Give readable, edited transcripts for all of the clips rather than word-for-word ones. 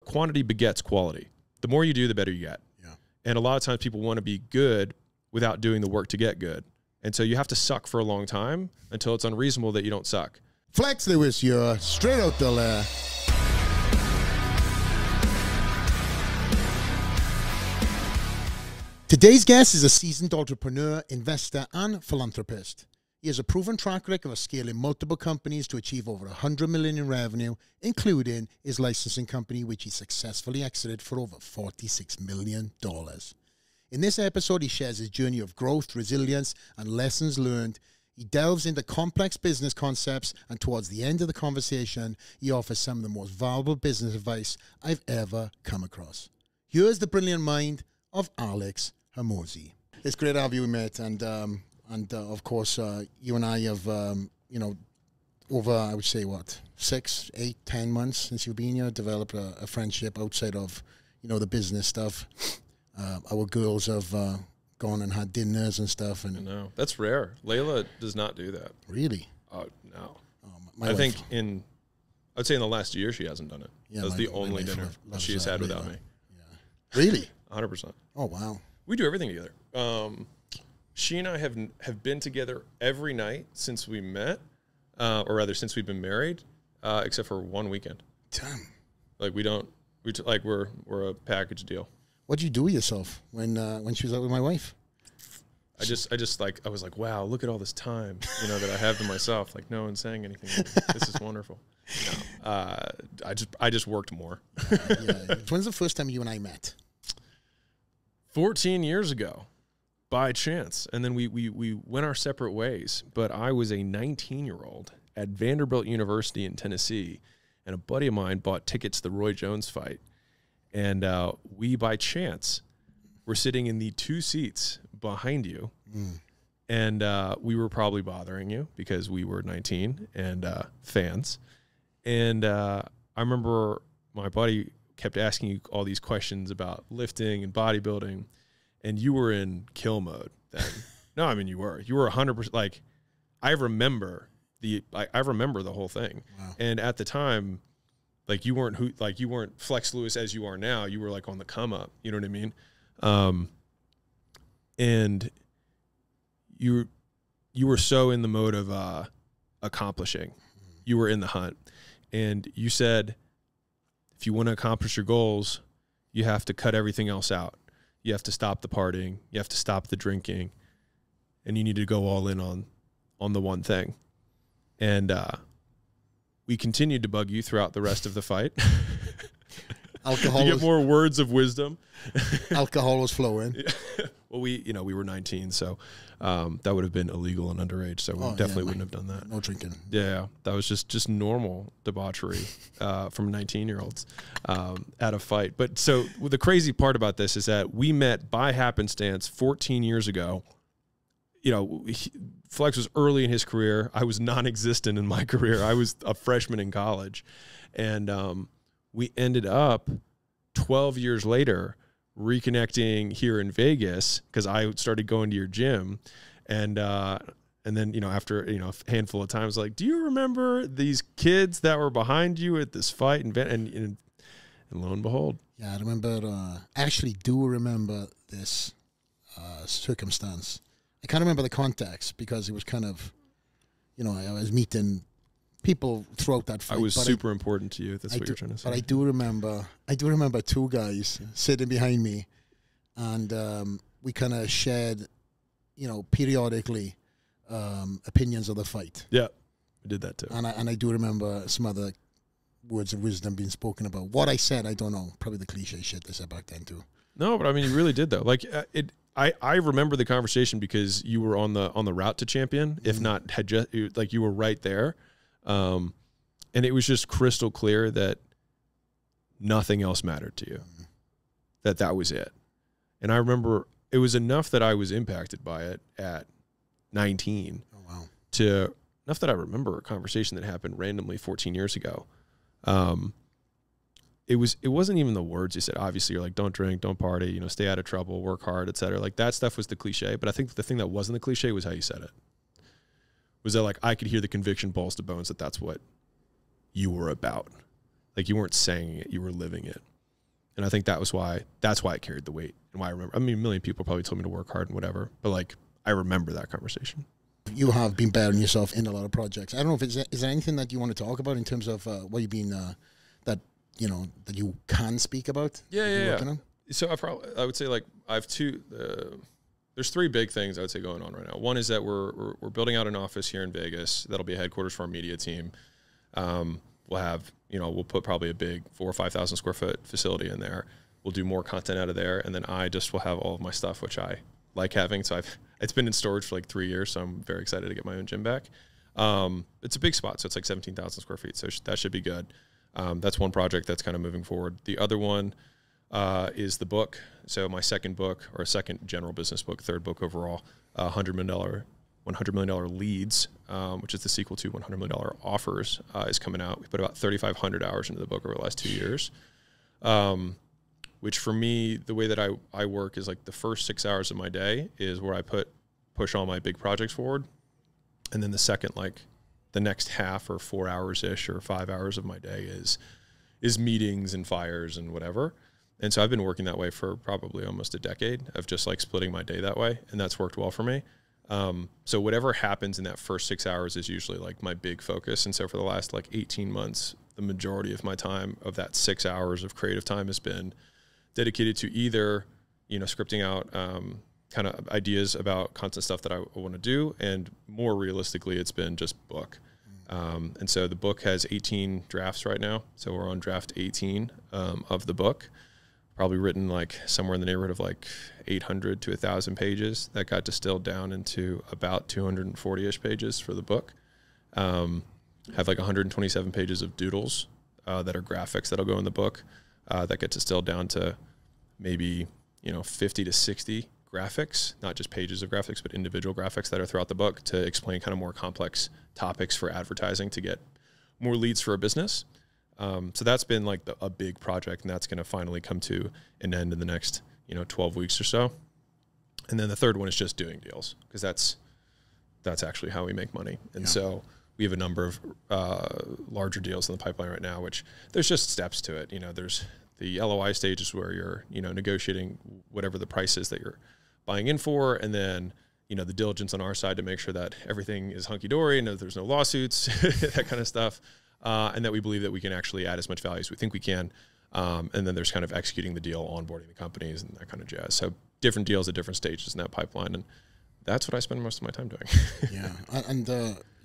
quantity begets quality. The more you do, the better you get. Yeah. And a lot of times people want to be good without doing the work to get good. And so you have to suck for a long time until it's unreasonable that you don't suck. Flex Lewis, you're Straight Outta The Lair. Today's guest is a seasoned entrepreneur, investor, and philanthropist. He has a proven track record of scaling multiple companies to achieve over $100 million in revenue, including his licensing company, which he successfully exited for over $46 million. In this episode, he shares his journey of growth, resilience, and lessons learned. He delves into complex business concepts, and towards the end of the conversation, he offers some of the most valuable business advice I've ever come across. Here's the brilliant mind of Alex Hormozi. It's great to have you, mate, and of course, you and I have, over, I would say, what, 6, 8, 10 months since you've been here, developed a friendship outside of, the business stuff. Our girls have gone and had dinners and stuff. And I know. That's rare. Layla does not do that. Really? Oh, no. My I think wife, I'd say in the last year she hasn't done it. Yeah, That's the only dinner that she has had without me. Yeah. Really? 100%. Oh, wow. We do everything together. She and I have been together every night since we met, or rather since we've been married, except for one weekend. Damn. Like we're a package deal. What'd you do with yourself when she was out with my wife? I was like, wow, look at all this time, that I have to myself. Like no one's saying anything. This is wonderful. No, I just worked more. Yeah. When's the first time you and I met? 14 years ago, by chance, and then we went our separate ways. But I was a 19-year-old at Vanderbilt University in Tennessee, and a buddy of mine bought tickets to the Roy Jones fight, and we by chance were sitting in the 2 seats behind you, and we were probably bothering you because we were 19 and fans, and I remember my buddy kept asking you all these questions about lifting and bodybuilding, and you were in kill mode then. No, I mean you were 100%. Like I remember the whole thing. Wow. And at the time, like you weren't Flex Lewis as you are now. You were like on the come up. You know what I mean? And you were so in the mode of accomplishing. You were in the hunt, and you said, if you want to accomplish your goals, you have to cut everything else out. You have to stop the partying. You have to stop the drinking. And you need to go all in on the one thing. And we continued to bug you throughout the rest of the fight. Alcohol. You get more words of wisdom. Alcohol was flowing. Yeah. Well, we were 19, so that would have been illegal and underage, so we definitely wouldn't have done that. No drinking. Yeah, that was just normal debauchery from 19-year-olds at a fight. But so the crazy part about this is that we met by happenstance 14 years ago. Flex was early in his career. I was non-existent in my career. I was a freshman in college, and we ended up 12 years later reconnecting here in Vegas because I started going to your gym, and then after a handful of times, like, do you remember these kids that were behind you at this fight? And lo and behold, yeah, I remember. I actually do remember this circumstance. I can't remember the context because it was kind of, I was meeting people throughout that fight. I was super important to you. That's what you're trying to say. But I do remember 2 guys sitting behind me, and we kind of shared, periodically opinions of the fight. Yeah, we did that too. And I do remember some other words of wisdom being spoken about. What I said, I don't know. Probably the cliche shit they said back then too. No, but I mean, you really did though. Like I remember the conversation because you were on the route to champion. If not, had just like you were right there. And it was just crystal clear that nothing else mattered to you, that was it. And I remember it was enough that I was impacted by it at 19 to enough that I remember a conversation that happened randomly 14 years ago. It wasn't even the words you said. Obviously you're like, don't drink, don't party, stay out of trouble, work hard, etc. Like that stuff was the cliche. But I think the thing that wasn't the cliche was how you said it. Was that like I could hear the conviction balls to bones that that's what you were about. Like you weren't saying it, you were living it. And I think that's why it carried the weight and why I remember. I mean, a million people probably told me to work hard and whatever, but like I remember that conversation. You have been bettering yourself in a lot of projects. I don't know if is there anything that you want to talk about in terms of what you've been that you can speak about. Yeah. So I would say like I have there's three big things I would say going on right now. One is that we're building out an office here in Vegas that'll be headquarters for our media team. We'll have, we'll put probably a big 4,000 or 5,000 square foot facility in there. We'll do more content out of there. And then I just will have all of my stuff, which I like having. So it's been in storage for like 3 years. So I'm very excited to get my own gym back. It's a big spot. So it's like 17,000 square feet. So that should be good. That's one project that's kind of moving forward. The other one is the book. So my second book, or a second general business book, third book overall, $100 million Leads, which is the sequel to $100 million Offers, is coming out. We put about 3,500 hours into the book over the last 2 years, which for me, the way that I work is like the first 6 hours of my day is where I push all my big projects forward. And then the second, like the next half or 4 hours-ish or 5 hours of my day is meetings and fires and whatever. And so I've been working that way for probably almost a decade of just like splitting my day that way. And that's worked well for me. So whatever happens in that first 6 hours is usually like my big focus. And so for the last like 18 months, the majority of my time of that 6 hours of creative time has been dedicated to either, scripting out, kind of ideas about content stuff that I want to do. And more realistically, it's been just book. And so the book has 18 drafts right now. So we're on draft 18, of the book. Probably written like somewhere in the neighborhood of like 800 to 1,000 pages. That got distilled down into about 240-ish pages for the book. Have like 127 pages of doodles that are graphics that'll go in the book. That get distilled down to maybe 50 to 60 graphics, not just pages of graphics, but individual graphics that are throughout the book to explain kind of more complex topics for advertising to get more leads for a business. So that's been like a big project, and that's going to finally come to an end in the next, 12 weeks or so. And then the third one is just doing deals, because that's actually how we make money. And so we have a number of larger deals in the pipeline right now, which there's just steps to it. There's the LOI stages where you're, negotiating whatever the price is that you're buying in for. And then, the diligence on our side to make sure that everything is hunky-dory and that there's no lawsuits, that kind of stuff. And that we believe that we can actually add as much value as we think we can. And then there's kind of executing the deal, onboarding the companies, and that kind of jazz. So different deals at different stages in that pipeline. And that's what I spend most of my time doing. Yeah. And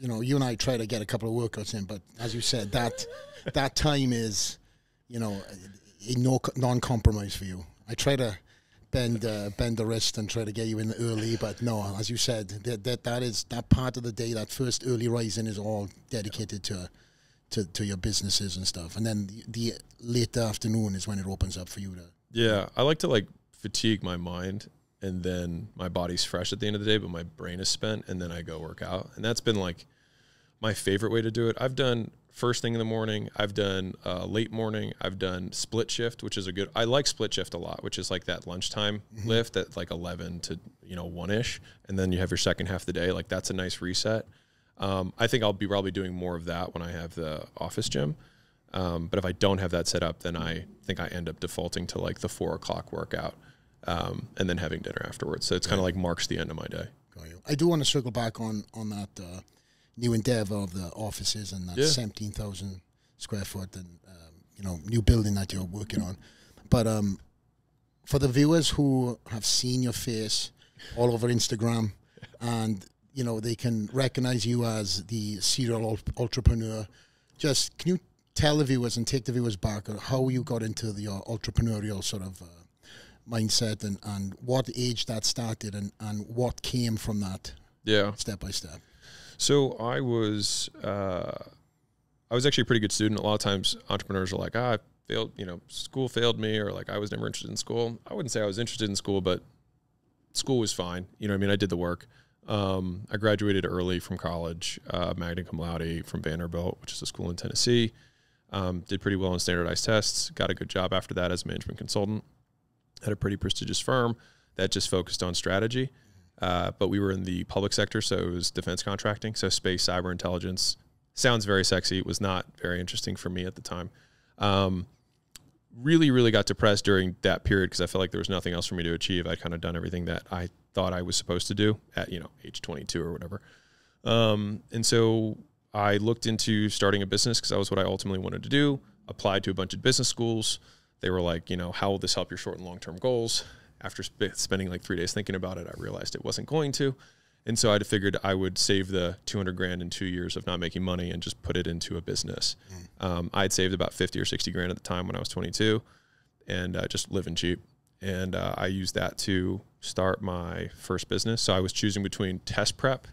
you and I try to get a couple of workouts in, but as you said, that time is, non-compromise for you. I try to bend the wrist and try to get you in early, but no, as you said, that part of the day, that first early rising is all dedicated to your businesses and stuff. And then the late afternoon is when it opens up for you to... Yeah, I like to like fatigue my mind, and then my body's fresh at the end of the day, but my brain is spent, and then I go work out. And that's been like my favorite way to do it. I've done first thing in the morning. I've done late morning. I've done split shift, which is I like split shift a lot, which is like that lunchtime lift at like 11 to 1-ish. And then you have your second half of the day. Like that's a nice reset. I think I'll be probably doing more of that when I have the office gym. But if I don't have that set up, then I think I end up defaulting to like the 4 o'clock workout, and then having dinner afterwards. So it's kind of like marks the end of my day. I do want to circle back on that new endeavor of the offices and that 17,000 square foot and new building that you're working on. But for the viewers who have seen your face all over Instagram and they can recognize you as the serial entrepreneur. Just can you tell the viewers and take the viewers back how you got into the entrepreneurial sort of mindset and what age that started and what came from that step by step? So I was actually a pretty good student. A lot of times entrepreneurs are like, I failed, school failed me, or like I was never interested in school. I wouldn't say I was interested in school, but school was fine. I did the work. I graduated early from college, magna cum laude from Vanderbilt, which is a school in Tennessee. Did pretty well on standardized tests, got a good job after that as a management consultant at a pretty prestigious firm that just focused on strategy. But we were in the public sector, so it was defense contracting. So space, cyber intelligence sounds very sexy. It was not very interesting for me at the time. really, really got depressed during that period because I felt like there was nothing else for me to achieve. I'd kind of done everything that I thought I was supposed to do at, age 22 or whatever. And so I looked into starting a business because that was what I ultimately wanted to do. Applied to a bunch of business schools. They were like, how will this help your short and long-term goals? After spending like 3 days thinking about it, I realized it wasn't going to. And so I figured I would save the 200 grand in 2 years of not making money and just put it into a business. I had saved about 50 or 60 grand at the time when I was 22 and just living cheap. And I used that to start my first business. So I was choosing between test prep,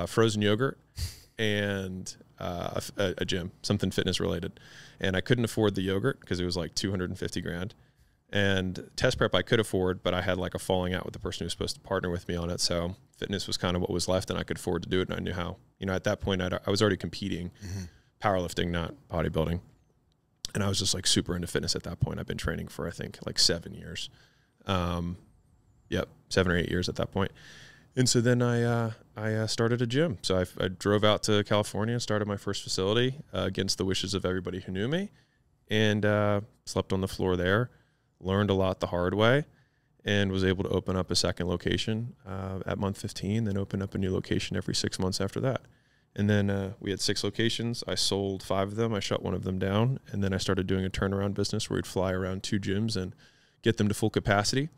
frozen yogurt, and a gym, something fitness related. And I couldn't afford the yogurt because it was like 250 grand. And test prep I could afford, but I had like a falling out with the person who was supposed to partner with me on it. So fitness was kind of what was left, and I could afford to do it. And I knew how, at that point I was already competing, powerlifting, not bodybuilding. And I was just like super into fitness at that point. I've been training for, I think, like 7 years. 7 or 8 years at that point. And so then I started a gym. So I drove out to California and started my first facility against the wishes of everybody who knew me, and slept on the floor there. Learned a lot the hard way, and was able to open up a second location at month 15, then open up a new location every 6 months after that. And then we had 6 locations. I sold 5 of them. I shut one of them down, and then I started doing a turnaround business where we'd fly around 2 gyms and get them to full capacity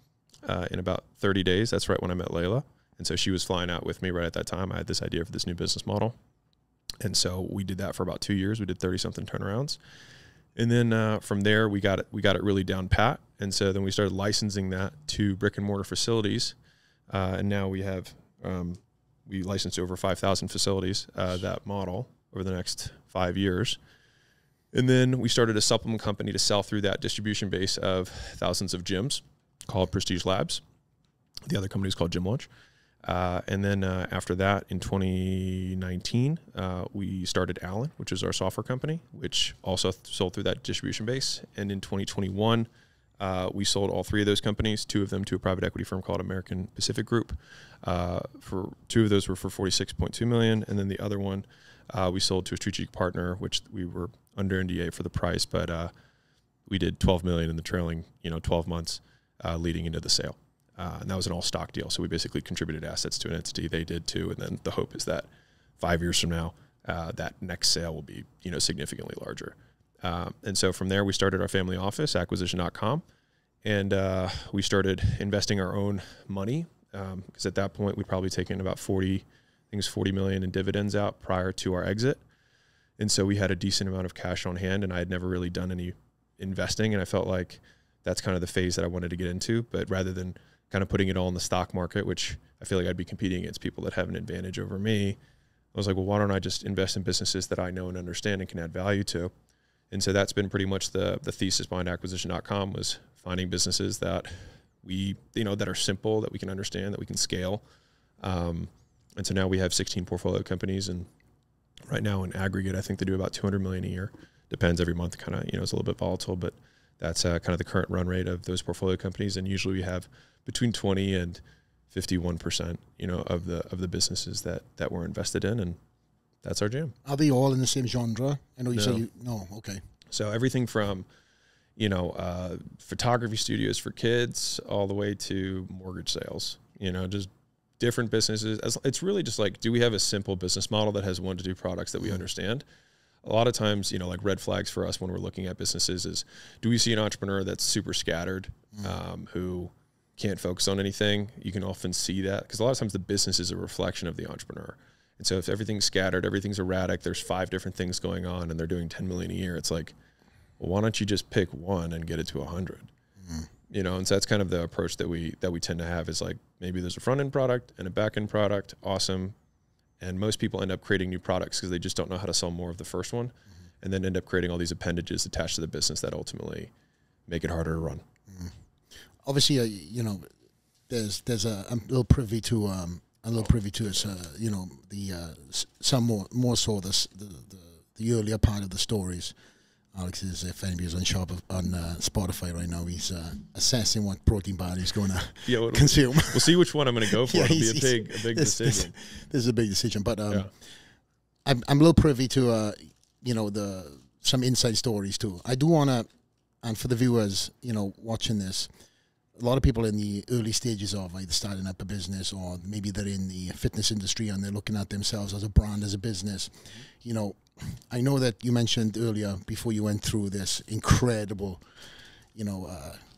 in about 30 days. That's right when I met Layla. And so she was flying out with me right at that time. I had this idea for this new business model. And so we did that for about 2 years. We did 30-something turnarounds. And then from there, we got it really down pat. And so then we started licensing that to brick and mortar facilities. And now we have, we licensed over 5,000 facilities, that model over the next 5 years. And then we started a supplement company to sell through that distribution base of thousands of gyms called Prestige Labs. The other company is called Gym Launch. And then after that, in 2019, we started Allen, which is our software company, which also sold through that distribution base. And in 2021, we sold all 3 of those companies, 2 of them to a private equity firm called American Pacific Group. For 2 of those were for $46.2 million, and then the other one we sold to a strategic partner, which we were under NDA for the price, but we did $12 million in the trailing 12 months leading into the sale. And that was an all-stock deal. So we basically contributed assets to an entity. They did too. And then the hope is that 5 years from now, that next sale will be, significantly larger. And so from there, we started our family office, acquisition.com. And we started investing our own money because at that point, we'd probably taken about 40 million in dividends out prior to our exit. And so we had a decent amount of cash on hand, and I had never really done any investing. And I felt like that's kind of the phase that I wanted to get into. But rather than kind of putting it all in the stock market, which I feel like I'd be competing against people that have an advantage over me, I was like, well, why don't I just invest in businesses that I know and understand and can add value to? And so that's been pretty much the thesis behind acquisition.com, was finding businesses that we, that are simple, that we can understand, that we can scale. And so now we have 16 portfolio companies, and right now in aggregate, I think they do about 200 million a year. Depends every month, kind of, it's a little bit volatile, but that's kind of the current run rate of those portfolio companies. And usually we have between 20 and 51%, of the businesses that we're invested in, and that's our jam. Are they all in the same genre? I know you say no. Okay. So everything from, photography studios for kids all the way to mortgage sales, just different businesses. It's really just like, do we have a simple business model that has 1 to 2 products that we understand? A lot of times, like red flags for us when we're looking at businesses is, do we see an entrepreneur that's super scattered, who can't focus on anything? You can often see that because a lot of times the business is a reflection of the entrepreneur. And so if everything's scattered, everything's erratic, there's 5 different things going on and they're doing 10 million a year, it's like, well, why don't you just pick one and get it to 100? And so that's kind of the approach that we tend to have, is like, maybe there's a front end product and a back end product. Awesome. And most people end up creating new products because they just don't know how to sell more of the first one, and then end up creating all these appendages attached to the business that ultimately make it harder to run. Obviously, there's I'm a little privy to this, some more so the earlier part of the stories. Alex is, if anybody's on Spotify right now, he's assessing what protein bar he's going to consume. We'll see which one I'm going to go for. It'll be a big decision. This is a big decision, but I'm a little privy to some inside stories too. I do want to and for the viewers, watching this, a lot of people in the early stages of either starting up a business or maybe they're in the fitness industry and they're looking at themselves as a brand, as a business. I know that you mentioned earlier before you went through this incredible,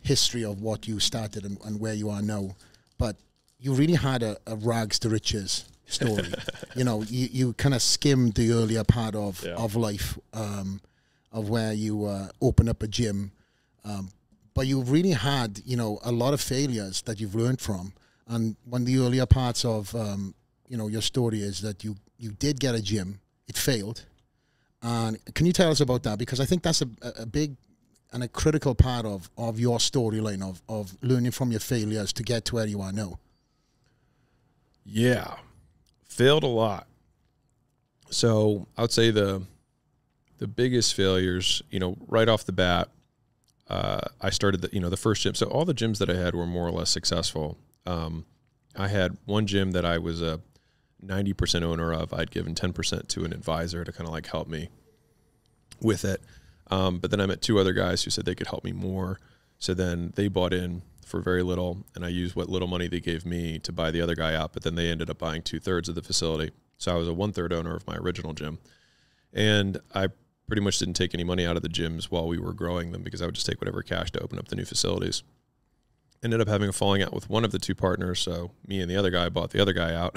history of what you started and where you are now, but you really had a rags to riches story. You kind of skimmed the earlier part of life, of where you opened up a gym, but you've really had, a lot of failures that you've learned from. And one of the earlier parts of, your story is that you did get a gym, it failed. And can you tell us about that? Because I think that's a big and a critical part of your storyline of learning from your failures to get to where you are now. Yeah, failed a lot. So I would say the biggest failures, right off the bat, I started the first gym. So all the gyms that I had were more or less successful. I had one gym that I was a 90% owner of. I'd given 10% to an advisor to kind of like help me with it. But then I met two other guys who said they could help me more. So then they bought in for very little, and I used what little money they gave me to buy the other guy out. But then they ended up buying 2/3 of the facility. So I was a 1/3 owner of my original gym. And I pretty much didn't take any money out of the gyms while we were growing them because I would just take whatever cash to open up the new facilities. Ended up having a falling out with one of the two partners. So me and the other guy bought the other guy out,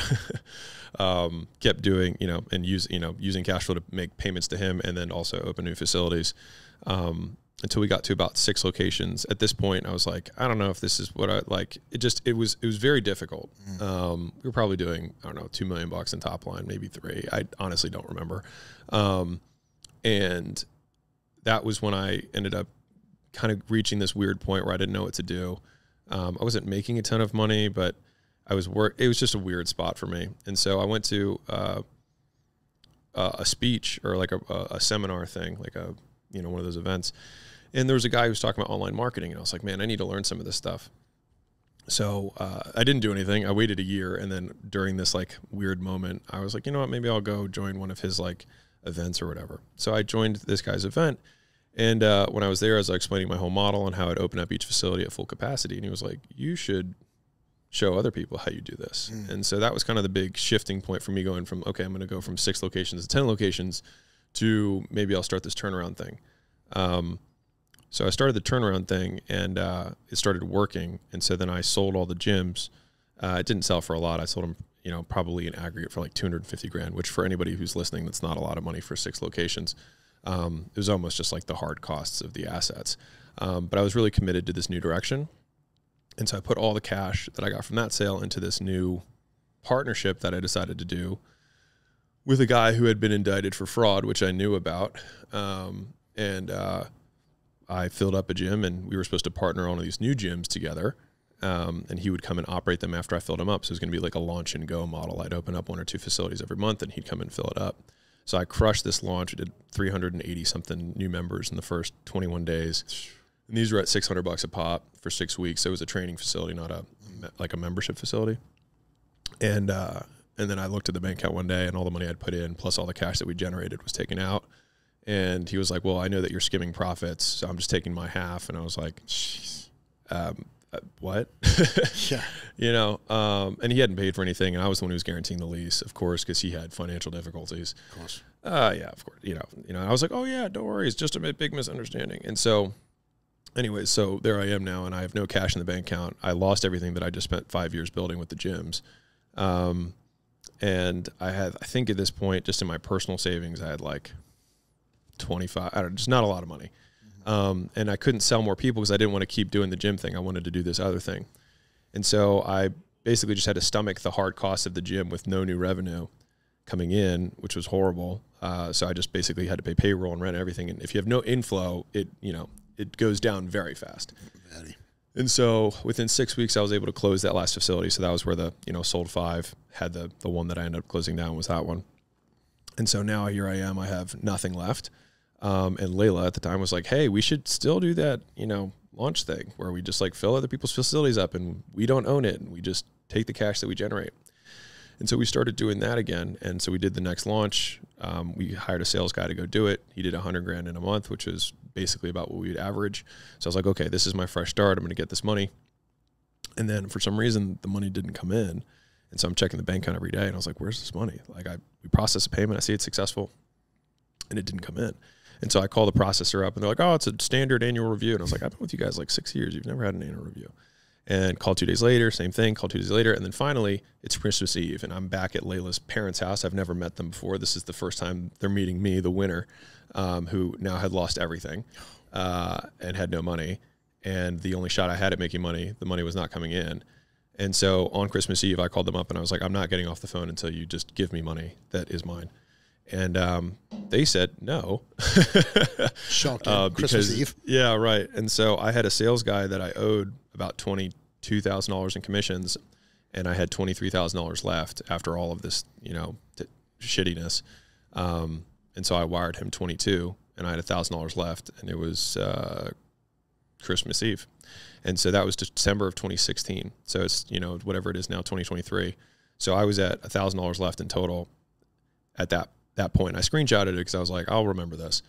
kept doing, and using cash flow to make payments to him and then also open new facilities. Until we got to about 6 locations. At this point, I was like, I don't know if this is what I like. It was very difficult. We were probably doing, I don't know, $2 million in top line, maybe 3. I honestly don't remember. And that was when I ended up kind of reaching this weird point where I didn't know what to do. I wasn't making a ton of money, but it was just a weird spot for me. And so I went to a speech or like a seminar thing, like one of those events. And there was a guy who was talking about online marketing, and I was like, man, I need to learn some of this stuff. So I didn't do anything. I waited a year, and then during this like weird moment, I was like, you know what, maybe I'll go join one of his like events or whatever. So I joined this guy's event. And when I was there, I was explaining my whole model and how I'd open up each facility at full capacity. And he was like, you should show other people how you do this. And so that was kind of the big shifting point for me going from, okay, I'm going to go from 6 locations to 10 locations to maybe I'll start this turnaround thing. So I started the turnaround thing and it started working. And so then I sold all the gyms. It didn't sell for a lot. I sold them, probably in aggregate for like $250,000, which for anybody who's listening, that's not a lot of money for 6 locations. It was almost just like the hard costs of the assets. But I was really committed to this new direction. And so I put all the cash that I got from that sale into this new partnership that I decided to do with a guy who had been indicted for fraud, which I knew about. I filled up a gym, and we were supposed to partner on these new gyms together. And he would come and operate them after I filled them up. So it was going to be like a launch and go model. I'd open up 1 or 2 facilities every month, and he'd come and fill it up. So I crushed this launch. I did 380 something new members in the first 21 days. And these were at $600 a pop for 6 weeks. So it was a training facility, not a membership facility. And then I looked at the bank account one day, and all the money I'd put in, plus all the cash that we generated, was taken out. And he was like, well, I know that you're skimming profits, so I'm just taking my half. And I was like, what? Yeah. And he hadn't paid for anything, and I was the one who was guaranteeing the lease, of course, because he had financial difficulties. Of course. Yeah, of course. I was like, oh yeah, don't worry, it's just a big misunderstanding. And so anyways, so there I am now, and I have no cash in the bank account. I lost everything that I just spent 5 years building with the gyms. And I think at this point, just in my personal savings, I had like 25, just not a lot of money. And I couldn't sell more people because I didn't want to keep doing the gym thing. I wanted to do this other thing. And so I basically just had to stomach the hard costs of the gym with no new revenue coming in, which was horrible. So I just basically had to pay payroll and rent and everything. And if you have no inflow, it goes down very fast. And so within 6 weeks, I was able to close that last facility. So that was where the, sold 5, had the one that I ended up closing down was that one. And so now here I am, I have nothing left. And Layla at the time was like, hey, we should still do that, launch thing where we just like fill other people's facilities up and we don't own it. And we just take the cash that we generate. And so we started doing that again. And so we did the next launch. We hired a sales guy to go do it. He did $100,000 in a month, which was basically about what we would average. So I was like, okay, this is my fresh start. I'm going to get this money. And then for some reason, the money didn't come in. And so I'm checking the bank account every day. And I was like, where's this money? Like we processed a payment. I see it's successful. And it didn't come in. And so I call the processor up and they're like, oh, it's a standard annual review. And I was like, I've been with you guys like 6 years. You've never had an annual review. And call 2 days later, same thing, call 2 days later. And then finally, it's Christmas Eve, and I'm back at Layla's parents' house. I've never met them before. This is the first time they're meeting me, the winner, who now had lost everything and had no money. And the only shot I had at making money, the money was not coming in. And so on Christmas Eve, I called them up, and I was like, I'm not getting off the phone until you just give me money that is mine. And they said no. Shocking. Christmas Eve. Yeah, right. And so I had a sales guy that I owed about $22,000 in commissions, and I had $23,000 left after all of this, shittiness. And so I wired him 22, and I had $1,000 left, and it was Christmas Eve. And so that was December of 2016. So it's, whatever it is now, 2023. So I was at $1,000 left in total at that point. I screenshotted it because I was like, I'll remember this.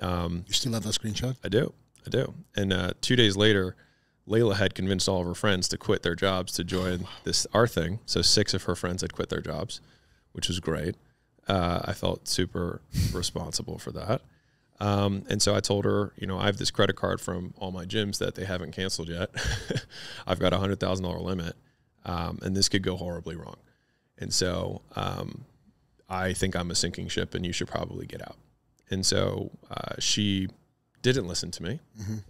You still have that screenshot? I do. And 2 days later, Layla had convinced all of her friends to quit their jobs to join our thing. So 6 of her friends had quit their jobs, which was great. I felt super responsible for that. And so I told her, I have this credit card from all my gyms that they haven't canceled yet. I've got a $100,000 limit, and this could go horribly wrong. And so I think I'm a sinking ship, and you should probably get out. And so she didn't listen to me,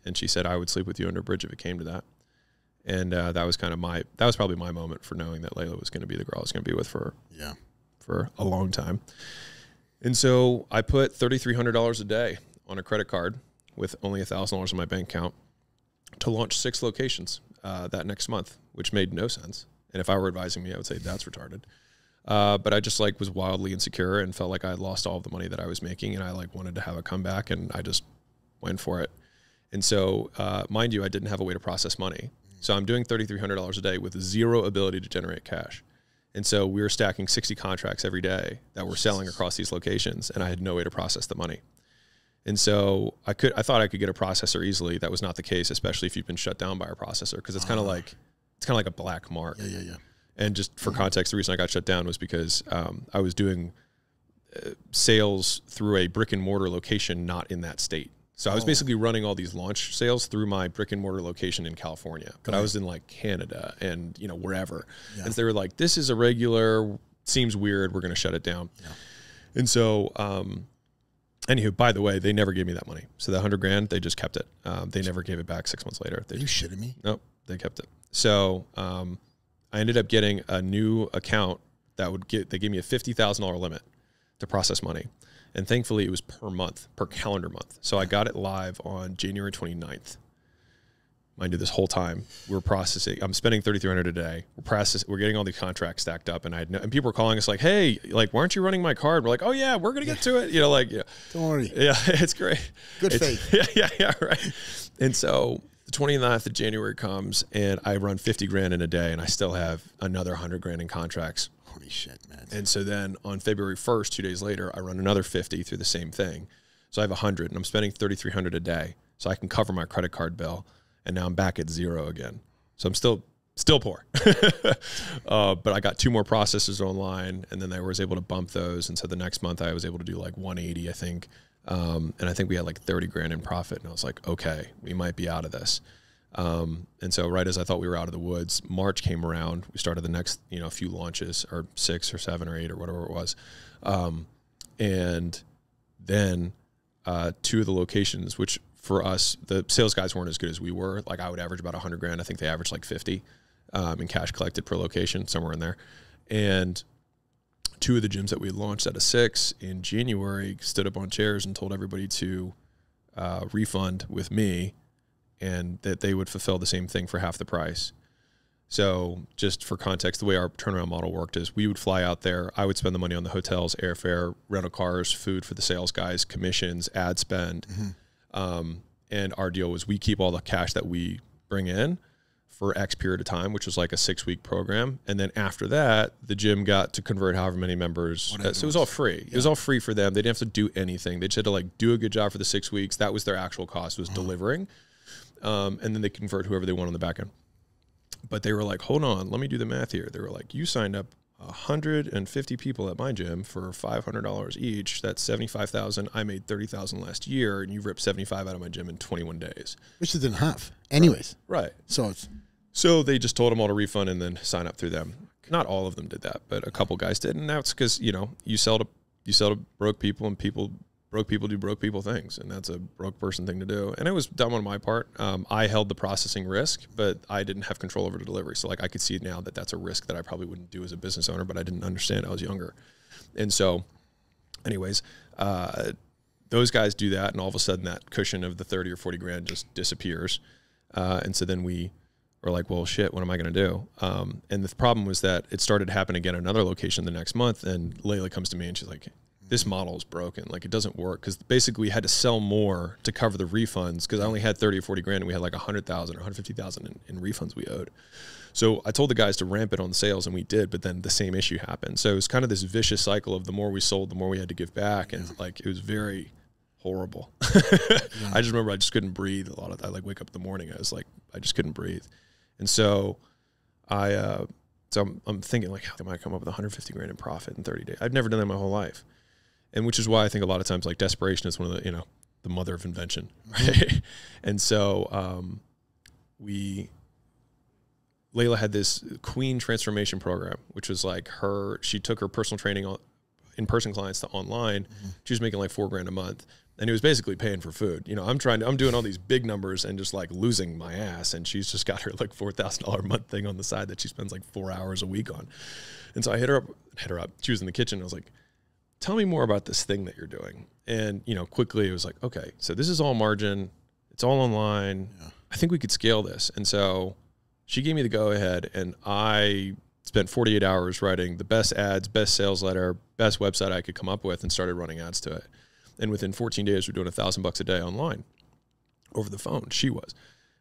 and she said I would sleep with you under a bridge if it came to that. And that was probably my moment for knowing that Layla was going to be the girl I was going to be with for a long time. And so I put $3,300 a day on a credit card with only $1,000 in my bank account to launch 6 locations that next month, which made no sense. And if I were advising me, I would say that's retarded. But I just was wildly insecure and felt like I had lost all of the money that I was making, and I wanted to have a comeback, and I just went for it. And so, mind you, I didn't have a way to process money. So I'm doing $3,300 a day with 0 ability to generate cash. And so we were stacking 60 contracts every day that were selling across these locations, and I had no way to process the money. And so I thought I could get a processor easily. That was not the case, especially if you've been shut down by a processor, because it's kind of like a black mark. Yeah. And just for context, the reason I got shut down was because I was doing sales through a brick and mortar location not in that state. So I was basically running all these launch sales through my brick and mortar location in California, but I was in Canada and wherever. Yeah. And so they were like, this is irregular, seems weird, we're going to shut it down. Yeah. And so, anywho, by the way, they never gave me that money. So the $100,000, they just kept it. They never gave it back 6 months later. Are you shitting me? Nope, they kept it. So I ended up getting a new account they gave me a $50,000 limit to process money. And thankfully, it was per month, per calendar month. So I got it live on January 29th. Mind you, this whole time we're processing. I'm spending $3,300 a day. We're getting all the contracts stacked up, and people were calling us like, "Hey, why aren't you running my card?" We're like, "Oh yeah, we're gonna get to it." Don't worry. Yeah, it's great. Good faith. Yeah, right. And so the 29th of January comes, and I run $50,000 in a day, and I still have another $100,000 in contracts. Holy shit, man. And so then on February 1st, 2 days later, I run another 50 through the same thing. So I have 100, and I'm spending $3,300 a day, so I can cover my credit card bill. And now I'm back at 0 again. So I'm still poor. But I got 2 more processors online, and then I was able to bump those. And so the next month I was able to do 180, I think. And I think we had $30,000 in profit. And I was like, okay, we might be out of this. And so right as I thought we were out of the woods, March came around. We started the next, few launches, or 6 or 7 or 8 or whatever it was. And then 2 of the locations, which for us, the sales guys weren't as good as we were. I would average about $100,000. I think they averaged 50 in cash collected per location, somewhere in there. And 2 of the gyms that we launched out of 6 in January stood up on chairs and told everybody to refund with me, and that they would fulfill the same thing for half the price. So just for context, the way our turnaround model worked is we would fly out there. I would spend the money on the hotels, airfare, rental cars, food for the sales guys, commissions, ad spend. And our deal was we keep all the cash that we bring in, for X period of time, which was like a 6-week program. And then after that, the gym got to convert however many members. So it was all free. Yeah. It was all free for them. They didn't have to do anything. They just had to like do a good job for the 6 weeks. That was their actual cost, was delivering. And then they convert whoever they want on the back end. But they were like, hold on, let me do the math here. They were like, you signed up 150 people at my gym for $500 each. That's $75,000. I made $30,000 last year, and you ripped 75 out of my gym in 21 days. Which they didn't have, anyways. Right. So they just told them all to refund and then sign up through them. Not all of them did that, but a couple guys did, and that's because you sell to broke people, and broke people do broke people things, and that's a broke person thing to do. And it was dumb on my part. I held the processing risk, but I didn't have control over the delivery. So like I could see now that that's a risk that I probably wouldn't do as a business owner, but I didn't understand. I was younger. And so anyways, those guys do that, and all of a sudden that cushion of the 30 or 40 grand just disappears. And so then we were like, well, shit, what am I going to do? And the problem was that it started to happen again at another location the next month. And Layla comes to me and she's like, this model is broken. Like, it doesn't work. Because basically we had to sell more to cover the refunds, because I only had 30 or 40 grand and we had like 100,000 or 150,000 in refunds we owed. So I told the guys to ramp it on sales, and we did, but then the same issue happened. So it was kind of this vicious cycle of the more we sold, the more we had to give back. And like, it was very horrible. I just remember I just couldn't breathe a lot of, I like wake up in the morning, I was like, I just couldn't breathe. And so I'm thinking like, how am I come up with 150 grand in profit in 30 days? I've never done that my whole life. And which is why I think a lot of times like desperation is one of the, the mother of invention. Right? And so Layla had this Queen transformation program, which was like she took her personal training in-person clients to online. She was making like $4 grand a month. And it was basically paying for food. I'm doing all these big numbers and just like losing my ass. And she's just got her like $4,000 a month thing on the side that she spends like 4 hours a week on. And so I hit her up. She was in the kitchen. I was like, tell me more about this thing that you're doing. And, quickly it was like, okay, so this is all margin. It's all online. Yeah. I think we could scale this. And so she gave me the go ahead, and I spent 48 hours writing the best ads, best sales letter, best website I could come up with, and started running ads to it. And within 14 days, we're doing $1,000 a day online over the phone. She was.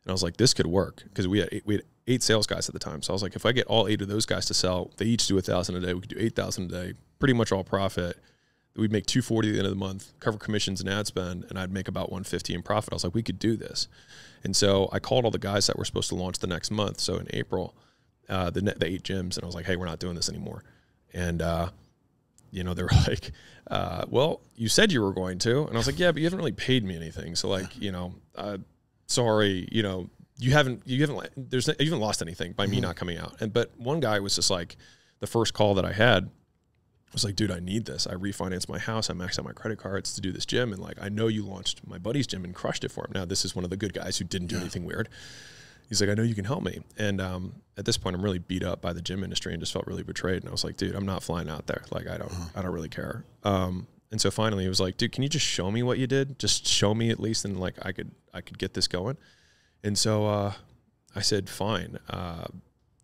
And I was like, this could work, because we had 8 sales guys at the time. So I was like, if I get all 8 of those guys to sell, they each do $1,000 a day. We could do $8,000 a day, pretty much all profit. We'd make $240 at the end of the month, cover commissions and ad spend, and I'd make about $150 in profit. I was like, we could do this. And so I called all the guys that were supposed to launch the next month. So in April, the 8 gyms, and I was like, hey, we're not doing this anymore. And they were like, well, you said you were going to. And I was like, yeah, but you haven't really paid me anything. So like, sorry, you haven't lost anything by me not coming out. But one guy was just like, the first call that I had was like, dude, I need this. I refinanced my house. I maxed out my credit cards to do this gym. And like, I know you launched my buddy's gym and crushed it for him. Now, this is one of the good guys who didn't do anything weird. He's like, I know you can help me. And at this point, I'm really beat up by the gym industry and just felt really betrayed. And I was like, dude, I'm not flying out there. Like, I don't really care. And so finally, he was like, dude, can you just show me what you did? Just show me at least, and like I could get this going. And so I said, fine,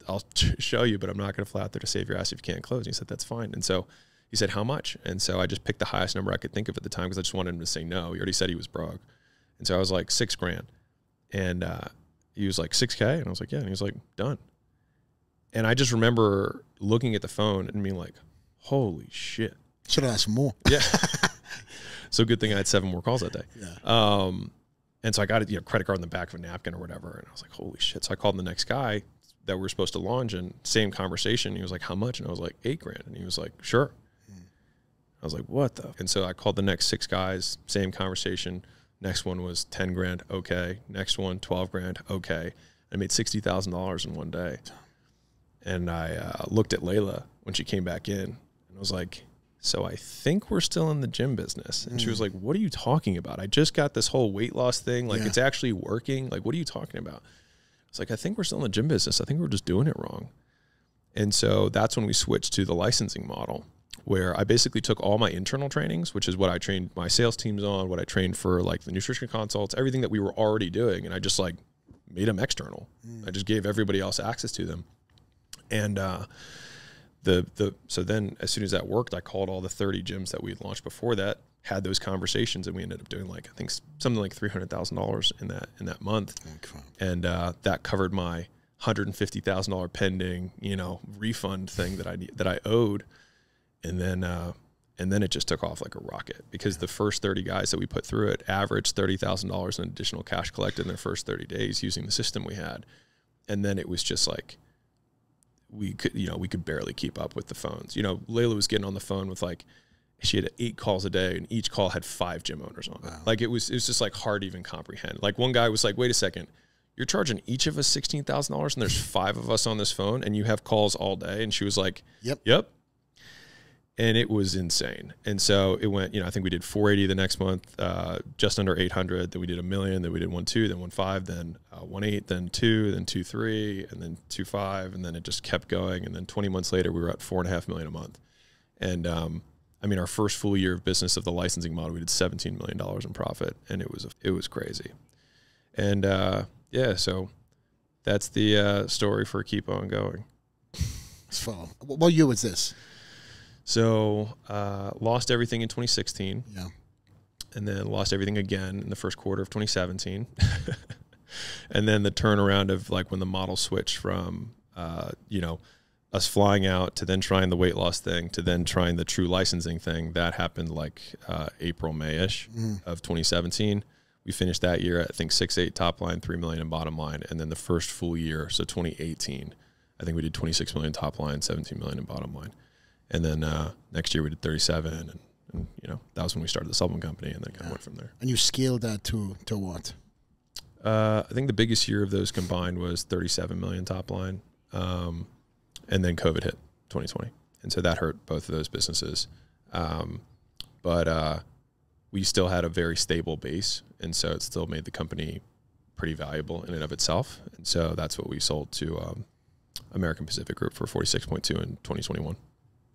I'll show you, but I'm not going to fly out there to save your ass if you can't close. And he said, that's fine. And so he said, how much? And so I just picked the highest number I could think of at the time, because I just wanted him to say no. He already said he was broke. And so I was like, $6 grand. And he was like, 6K? And I was like, yeah. And he was like, done. And I just remember looking at the phone and being like, holy shit. Should have asked more. Yeah. So good thing I had 7 more calls that day. Yeah. And so I got a credit card in the back of a napkin or whatever. And I was like, holy shit. So I called the next guy that we were supposed to launch, and same conversation. He was like, how much? And I was like, 8 grand. And he was like, sure. I was like, what the? And so I called the next 6 guys, same conversation. Next one was 10 grand. Okay. Next one, 12 grand. Okay. I made $60,000 in one day. And I looked at Layla when she came back in, and I was like, so I think we're still in the gym business. And she was like, what are you talking about? I just got this whole weight loss thing. Like, it's actually working. Like, what are you talking about? I was like, I think we're still in the gym business. I think we're just doing it wrong. And so that's when we switched to the licensing model, where I basically took all my internal trainings, which is what I trained my sales teams on, what I trained for like the nutrition consults, everything that we were already doing. And I just like made them external. I just gave everybody else access to them. And so then as soon as that worked, I called all the 30 gyms that we had launched before that, had those conversations, and we ended up doing like, I think something like $300,000 in that month. Okay. And that covered my $150,000 pending, refund thing that I owed. And then it just took off like a rocket, because the first 30 guys that we put through it averaged $30,000 in additional cash collected in their first 30 days using the system we had. And then it was just like, we could barely keep up with the phones. Layla was getting on the phone with she had 8 calls a day, and each call had 5 gym owners on it. Wow. Like it was just like hard to even comprehend. Like one guy was like, wait a second, you're charging each of us $16,000 and there's 5 of us on this phone and you have calls all day? And she was like, yep. And it was insane. And so it went, I think we did 480 the next month, just under 800. Then we did $1 million. Then we did 1.2, then 1.5, then 1.8, then 2, then 2.3, and then 2.5. And then it just kept going. And then 20 months later, we were at $4.5 million a month. And our first full year of business of the licensing model, we did $17 million in profit, and it was crazy. And so that's the story for Keep On Going. It's fun. What year was this? So lost everything in 2016. Yeah. And then lost everything again in the first quarter of 2017. And then the turnaround of when the model switched from, us flying out to then trying the weight loss thing to then trying the true licensing thing, that happened April, May-ish of 2017. We finished that year at, I think, 6.8 top line, 3 million in bottom line. And then the first full year, so 2018, I think we did 26 million top line, 17 million in bottom line. And then next year we did 37, and that was when we started the supplement company, and then kind of went from there. And you scaled that to what? I think the biggest year of those combined was 37 million top line, and then COVID hit 2020, and so that hurt both of those businesses. But we still had a very stable base, and so it still made the company pretty valuable in and of itself. And so that's what we sold to American Pacific Group for 46.2 in 2021.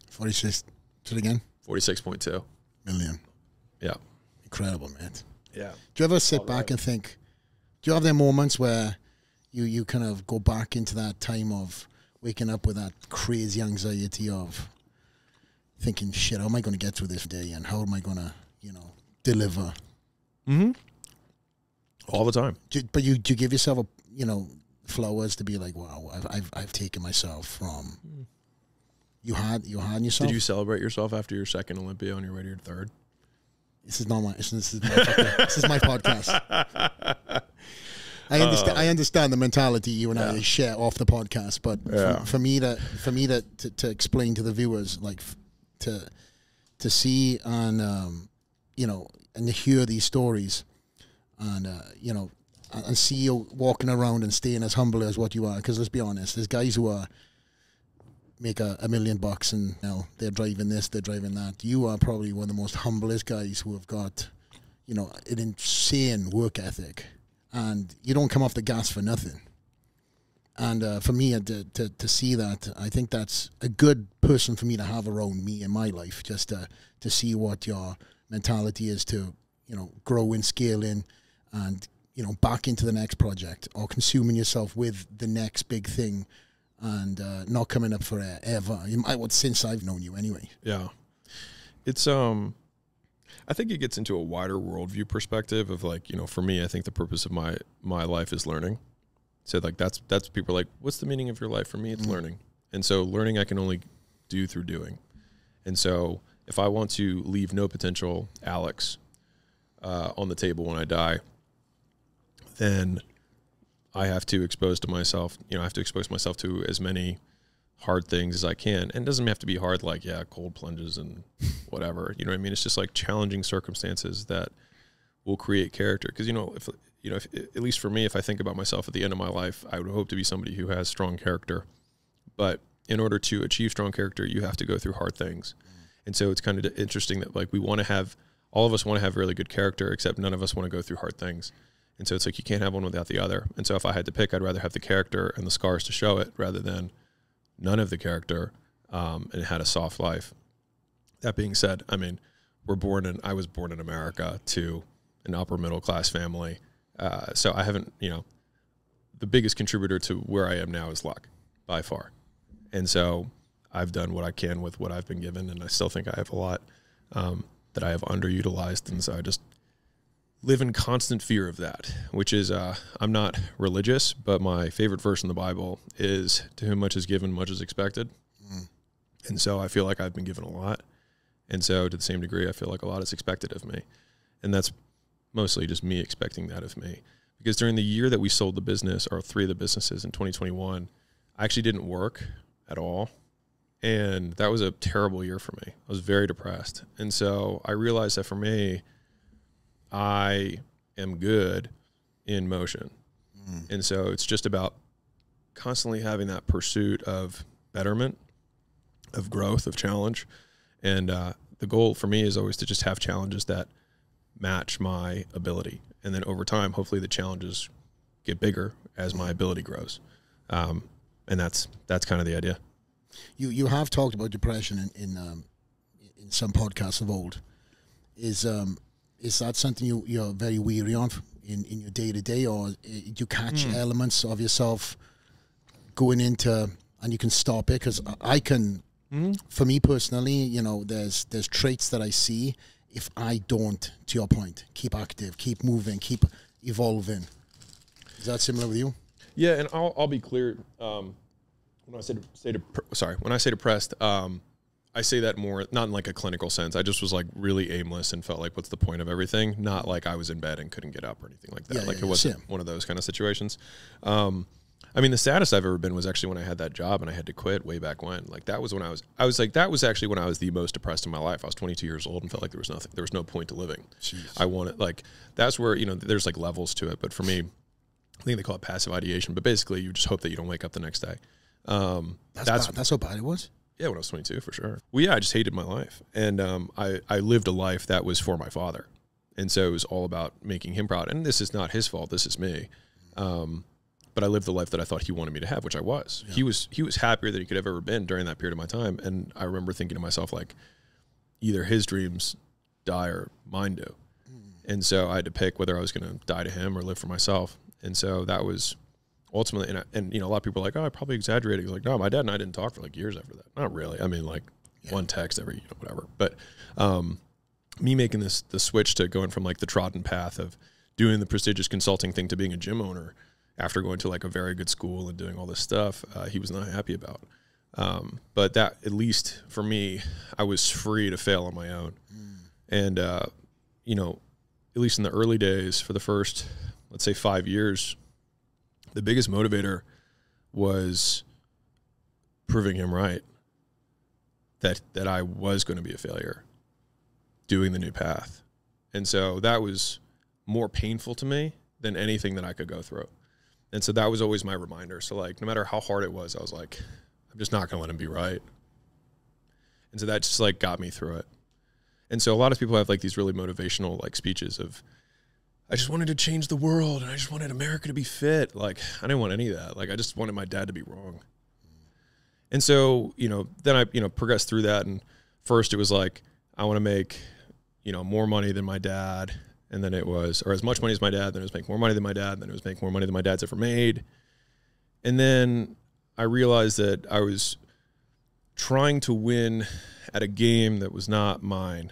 46. Do it again. 46.2 million. Yeah. Incredible, man. Yeah. Do you ever sit back and think, do you have them moments where you kind of go back into that time of waking up with that crazy anxiety of thinking, shit, how am I going to get through this day, and how am I going to, deliver? Mm-hmm. All the time. Do you give yourself flowers to be like, wow, I've taken myself from... You had yourself. Did you celebrate yourself after your second Olympia on your way to your third? This is not my. This is my podcast. I understand the mentality you and I share off the podcast, but for me to explain to the viewers, to see and and to hear these stories, and and see you walking around and staying as humble as what you are. Because let's be honest, there's guys who are make $1 million and they're driving this, they're driving that. You are probably one of the most humblest guys who have got, an insane work ethic, and you don't come off the gas for nothing. And for me to see that, I think that's a good person for me to have around me in my life, just to see what your mentality is to, grow and scale in, and, back into the next project, or consuming yourself with the next big thing, and not coming up forever. Since I've known you anyway. Yeah. It's, I think it gets into a wider worldview perspective of for me, I think the purpose of my life is learning. So that's people are like, what's the meaning of your life? For me, it's learning. And so learning I can only do through doing. And so if I want to leave no potential Alex on the table when I die, then I have to expose myself to as many hard things as I can. And it doesn't have to be hard cold plunges and whatever. You know what I mean? It's just challenging circumstances that will create character. Because, if at least for me, if I think about myself at the end of my life, I would hope to be somebody who has strong character. But in order to achieve strong character, you have to go through hard things. And so it's kind of interesting that all of us want to have really good character, except none of us want to go through hard things. And so it's you can't have one without the other. And so if I had to pick, I'd rather have the character and the scars to show it rather than none of the character and had a soft life. That being said, I was born in America to an upper middle class family. So I haven't, the biggest contributor to where I am now is luck by far. And so I've done what I can with what I've been given. And I still think I have a lot that I have underutilized. And so I just live in constant fear of that, which is, I'm not religious, but my favorite verse in the Bible is, to whom much is given, much is expected. And so I feel like I've been given a lot. And so to the same degree, I feel like a lot is expected of me. And that's mostly just me expecting that of me. Because during the year that we sold the business, or 3 of the businesses in 2021, I actually didn't work at all. And that was a terrible year for me. I was very depressed. And so I realized that for me, I am good in motion. And so it's just about constantly having that pursuit of betterment, of growth, of challenge. And the goal for me is always to just have challenges that match my ability. And then over time, hopefully the challenges get bigger as my ability grows. And that's kind of the idea. You have talked about depression in some podcasts of old. Is that something you're very weary of in your day-to-day, or do you catch elements of yourself going into, and you can stop it? Because I can, for me personally, you know, there's traits that I see if I don't, to your point, keep active, keep moving, keep evolving. Is that similar with you? Yeah, and I'll be clear. When I say depressed, I say that more, not in like a clinical sense. I just was like really aimless and felt like, what's the point of everything? Not like I was in bed and couldn't get up or anything like that. It wasn't one of those kind of situations. I mean, the saddest I've ever been was actually when I had that job and I had to quit way back when. Like that was when that was actually when I was the most depressed in my life. I was 22 years old and felt like there was no point to living. Jeez. I wanted, like, that's where, you know, there's like levels to it. But for me, I think they call it passive ideation, but basically you just hope that you don't wake up the next day. That's how bad it was? Yeah, when I was 22, for sure. Well, yeah, I just hated my life. And I lived a life that was for my father. And so it was all about making him proud. And this is not his fault. This is me. But I lived the life that I thought he wanted me to have, which I was. Yeah. He was happier than he could have ever been during that period of my time. And I remember thinking to myself, like, either his dreams die or mine do. And so I had to pick whether I was going to die to him or live for myself. And so that was ultimately, and you know, a lot of people are like, oh, I probably exaggerated. Like, no, my dad and I didn't talk for like years after that. Not really. I mean, like one text every, you know, whatever. But me making the switch to going from like the trodden path of doing the prestigious consulting thing to being a gym owner after going to like a very good school and doing all this stuff, he was not happy about. But that, at least for me, I was free to fail on my own. And, you know, at least in the early days, for the first, let's say 5 years, the biggest motivator was proving him right, that I was going to be a failure doing the new path. And so that was more painful to me than anything that I could go through. And so that was always my reminder. So like, no matter how hard it was, I was like, I'm just not going to let him be right. And so that just like got me through it. And so a lot of people have like these really motivational like speeches of, I just wanted to change the world and I just wanted America to be fit. Like, I didn't want any of that. Like, I just wanted my dad to be wrong. And so, you know, then I, you know, progressed through that. And first it was like, I want to make, you know, more money than my dad. And then it was, or as much money as my dad, then it was make more money than my dad, then it was make more money than my dad's ever made. And then I realized that I was trying to win at a game that was not mine.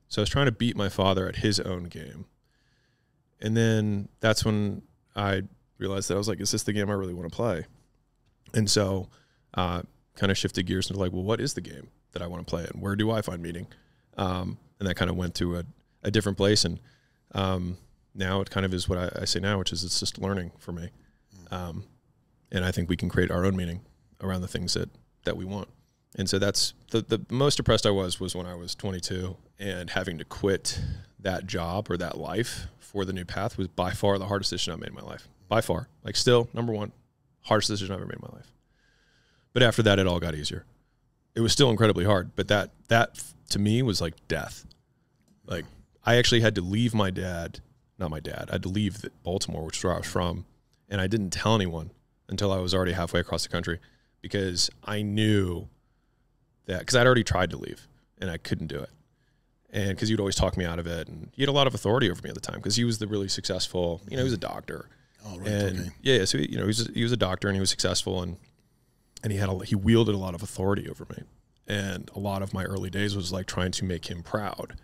So I was trying to beat my father at his own game. And then that's when I realized that I was like, is this the game I really want to play? And so kind of shifted gears into like, well, what is the game that I want to play and where do I find meaning? And that kind of went to a different place. And now it kind of is what I say now, which is it's just learning for me. And I think we can create our own meaning around the things that we want. And so that's the most depressed I was when I was 22 and having to quit that job or that life for the new path was by far the hardest decision I made in my life. By far. Like still, number one, hardest decision I've ever made in my life. But after that, it all got easier. It was still incredibly hard, but that to me was like death. Like I actually had to leave my dad, not my dad, I had to leave Baltimore, which is where I was from, and I didn't tell anyone until I was already halfway across the country because I knew that, because I'd already tried to leave and I couldn't do it. And because you'd always talk me out of it, and he had a lot of authority over me at the time because he was the really successful, you know, he was a doctor. Oh, right, and okay. Yeah, so you know, he was a doctor and he was successful, and he wielded a lot of authority over me. And a lot of my early days was like trying to make him proud.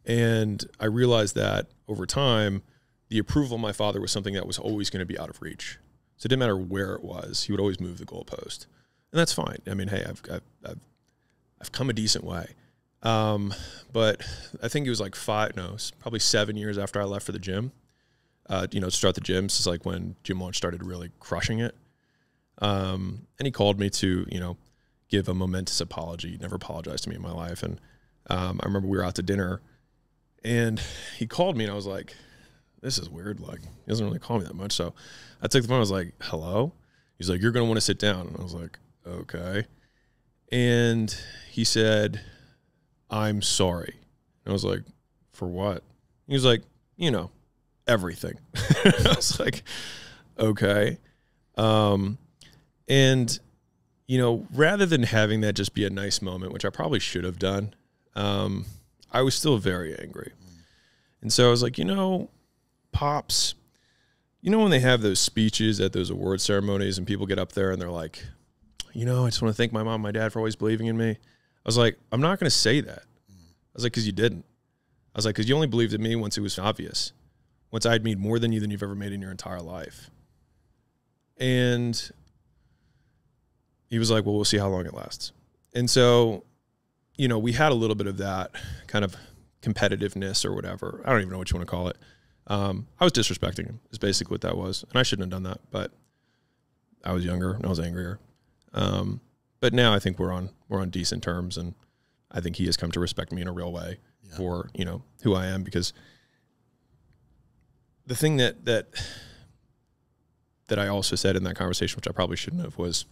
And I realized that over time, the approval of my father was something that was always going to be out of reach. So it didn't matter where it was. He would always move the goalpost. And that's fine. I mean, hey, I've come a decent way. But I think it was like probably 7 years after I left for the gym, to start the gym. This is like when Gym Launch started really crushing it. And he called me to, give a momentous apology. He never apologized to me in my life. And I remember we were out to dinner, and he called me, and I was like, this is weird. Like, he doesn't really call me that much. So I took the phone. I was like, hello? He's like, you're going to want to sit down. And I was like, okay. And he said, I'm sorry. And I was like, for what? He was like, everything. I was like, okay. And, rather than having that just be a nice moment, which I probably should have done, I was still very angry. And so I was like, Pops, when they have those speeches at those award ceremonies and people get up there and they're like, I just want to thank my mom and my dad for always believing in me. I was like, I'm not going to say that. I was like, because you didn't. I was like, because you only believed in me once it was obvious. Once I'd made more than you've ever made in your entire life. And he was like, well, we'll see how long it lasts. And so, we had a little bit of that kind of competitiveness or whatever. I don't even know what you want to call it. I was disrespecting him is basically what that was. And I shouldn't have done that, but I was younger and I was angrier. But now I think we're on decent terms, and I think he has come to respect me in a real way for, who I am, because the thing that I also said in that conversation, which I probably shouldn't have, was,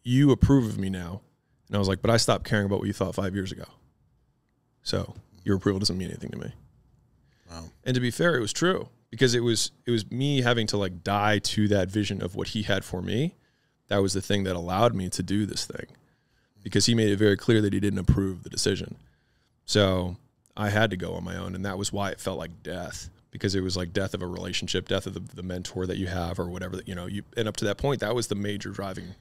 you approve of me now. And I was like, but I stopped caring about what you thought 5 years ago. So your approval doesn't mean anything to me. Wow. And to be fair, it was true, because it was me having to like die to that vision of what he had for me. That was the thing that allowed me to do this thing, because he made it very clear that he didn't approve the decision. So I had to go on my own. And that was why it felt like death, because it was like death of a relationship, death of the mentor that you have or whatever that, and up to that point, that was the major driving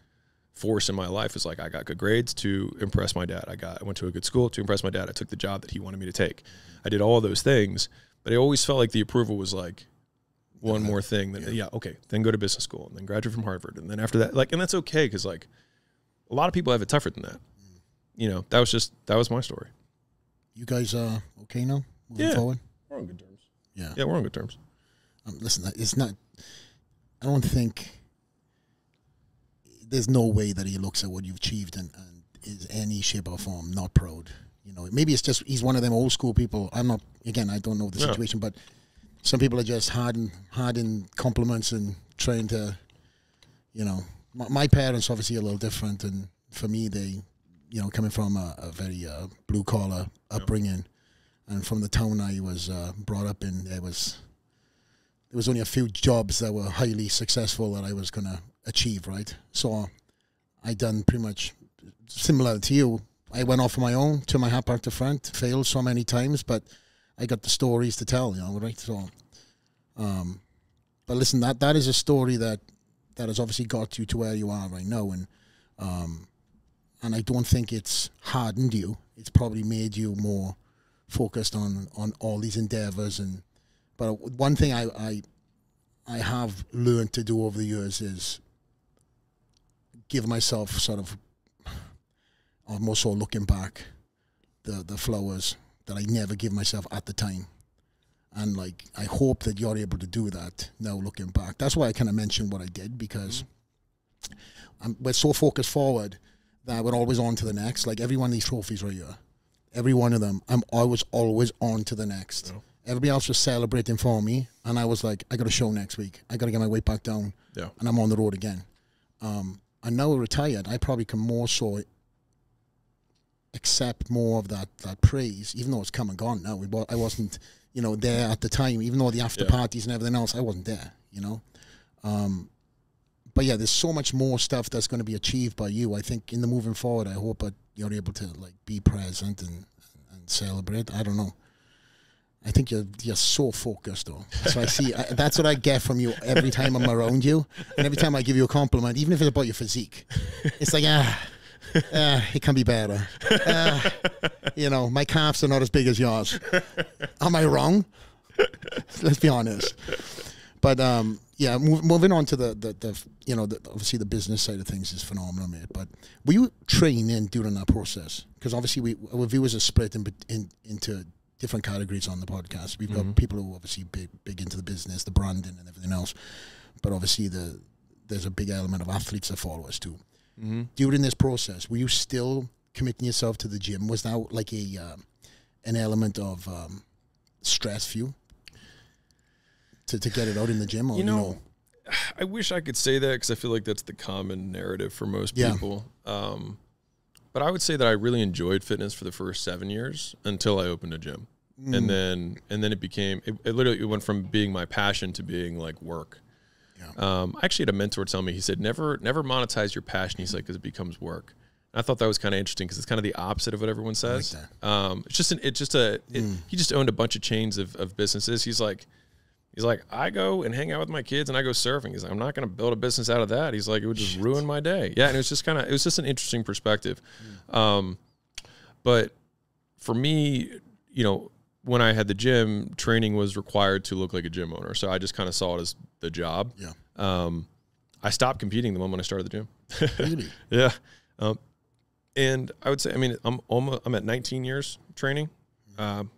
force in my life. Is like, I got good grades to impress my dad. I went to a good school to impress my dad. I took the job that he wanted me to take. I did all of those things, but I always felt like the approval was like one more thing. Okay, then go to business school and then graduate from Harvard. And then after that, and that's okay. Cause like a lot of people have it tougher than that. That was my story. You guys are okay now? Moving forward? We're on good terms. Yeah, we're on good terms. Listen, it's not, I don't think, there's no way that he looks at what you've achieved and is any shape or form not proud. Maybe it's just he's one of them old school people. I don't know the situation, but some people are just hard in compliments and trying to, my parents obviously are a little different, and for me, they, coming from a very blue collar upbringing, and from the town I was brought up in, there was only a few jobs that were highly successful that I was going to achieve, right? So I done pretty much similar to you. I went off on my own, turned my hat back to front, failed so many times, but I got the stories to tell, right? So, but listen, that is a story that has obviously got you to where you are right now, and I don't think it's hardened you. It's probably made you more focused on all these endeavors. But one thing I have learned to do over the years is give myself sort of, almost so looking back, the flowers that I never give myself at the time. And like, I hope that you're able to do that now looking back. That's why I kind of mentioned what I did, because we're so focused forward that we're always on to the next. Like every one of these trophies right here, every one of them, I'm always on to the next. Oh. Everybody else was celebrating for me, and I was like, I got a show next week. I got to get my weight back down, and I'm on the road again. And now retired, I probably can more so accept more of that praise, even though it's come and gone now. I wasn't, there at the time, even though the after parties and everything else, I wasn't there, But yeah, there's so much more stuff that's going to be achieved by you. I think in the moving forward, I hope that you're able to like be present and celebrate. I don't know. I think you're so focused though. So that's what I get from you every time I'm around you, and every time I give you a compliment, even if it's about your physique. It's like, It can be better. You know, my calves are not as big as yours. Am I wrong? Let's be honest. But yeah, moving on to the you know, obviously the business side of things is phenomenal, mate. But were you training during that process? Because obviously our viewers are split into different categories on the podcast. We've got people who are obviously big into the business, the branding and everything else. But obviously there's a big element of athletes that follow us too. During this process, were you still committing yourself to the gym? Was that like an element of stress for you to get it out in the gym? Or, you know, I wish I could say that, because I feel like that's the common narrative for most people. But I would say that I really enjoyed fitness for the first 7 years until I opened a gym. And then it became, it literally went from being my passion to being like work. I actually had a mentor tell me, he said, never monetize your passion. He's like, because it becomes work. And I thought that was kind of interesting, because it's kind of the opposite of what everyone says. Like he just owned a bunch of chains of businesses. He's like, I go and hang out with my kids and I go surfing. He's like, I'm not going to build a business out of that. He's like, it would just ruin my day. Yeah. And it was just an interesting perspective. But for me, you know, when I had the gym, training was required to look like a gym owner. So I just kind of saw it as the job. Yeah. I stopped competing the moment I started the gym. Really? Yeah. And I would say, I mean, I'm at 19 years training.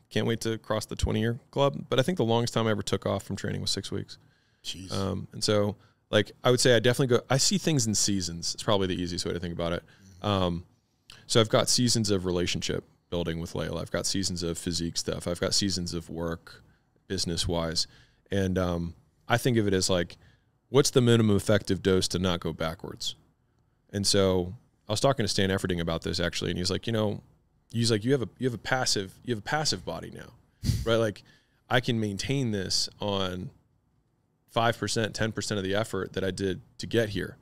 Can't wait to cross the 20-year club. But I think the longest time I ever took off from training was 6 weeks. Jeez. And so, like, I would say I definitely I see things in seasons. It's probably the easiest way to think about it. So I've got seasons of relationship building with Layla. I've got seasons of physique stuff. I've got seasons of work, business-wise. And I think of it as like, what's the minimum effective dose to not go backwards? And so I was talking to Stan Efferding about this, actually, and he's like, you have a passive body now, right? Like, I can maintain this on 5%, 10% of the effort that I did to get here.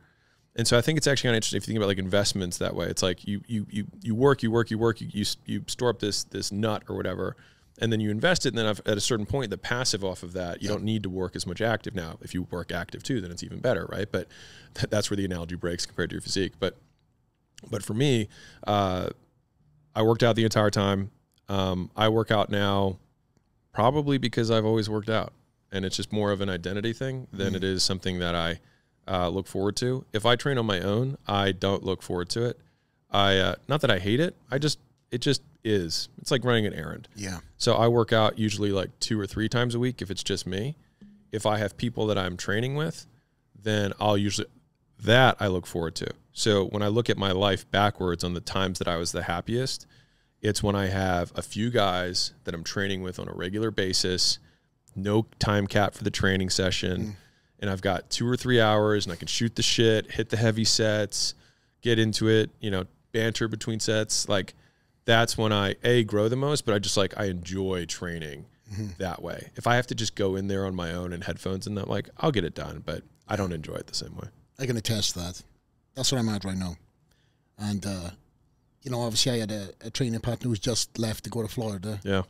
And so I think it's actually kind of interesting if you think about like investments that way. It's like you work, you store up this nut or whatever, and then you invest it, and then at a certain point, the passive off of that, you don't need to work as much active. Now, if you work active too, then it's even better, right? But that's where the analogy breaks compared to your physique. But for me, I worked out the entire time. I work out now probably because I've always worked out, and it's just more of an identity thing than it is something that I look forward to. If I train on my own, I don't look forward to it. Not that I hate it. It just is. It's like running an errand. Yeah. So I work out usually like 2 or 3 times a week if it's just me. If I have people that I'm training with, then that I look forward to. So when I look at my life backwards on the times that I was the happiest, it's when I have a few guys that I'm training with on a regular basis, no time cap for the training session, and I've got 2 or 3 hours, and I can shoot the shit, hit the heavy sets, get into it, banter between sets. Like, that's when I, grow the most, but I enjoy training that way. If I have to just go in there on my own and headphones and that, like, I'll get it done, but I don't enjoy it the same way. I can attest that. That's what I'm at right now. And, obviously I had a training partner who's just left to go to Florida. Yeah.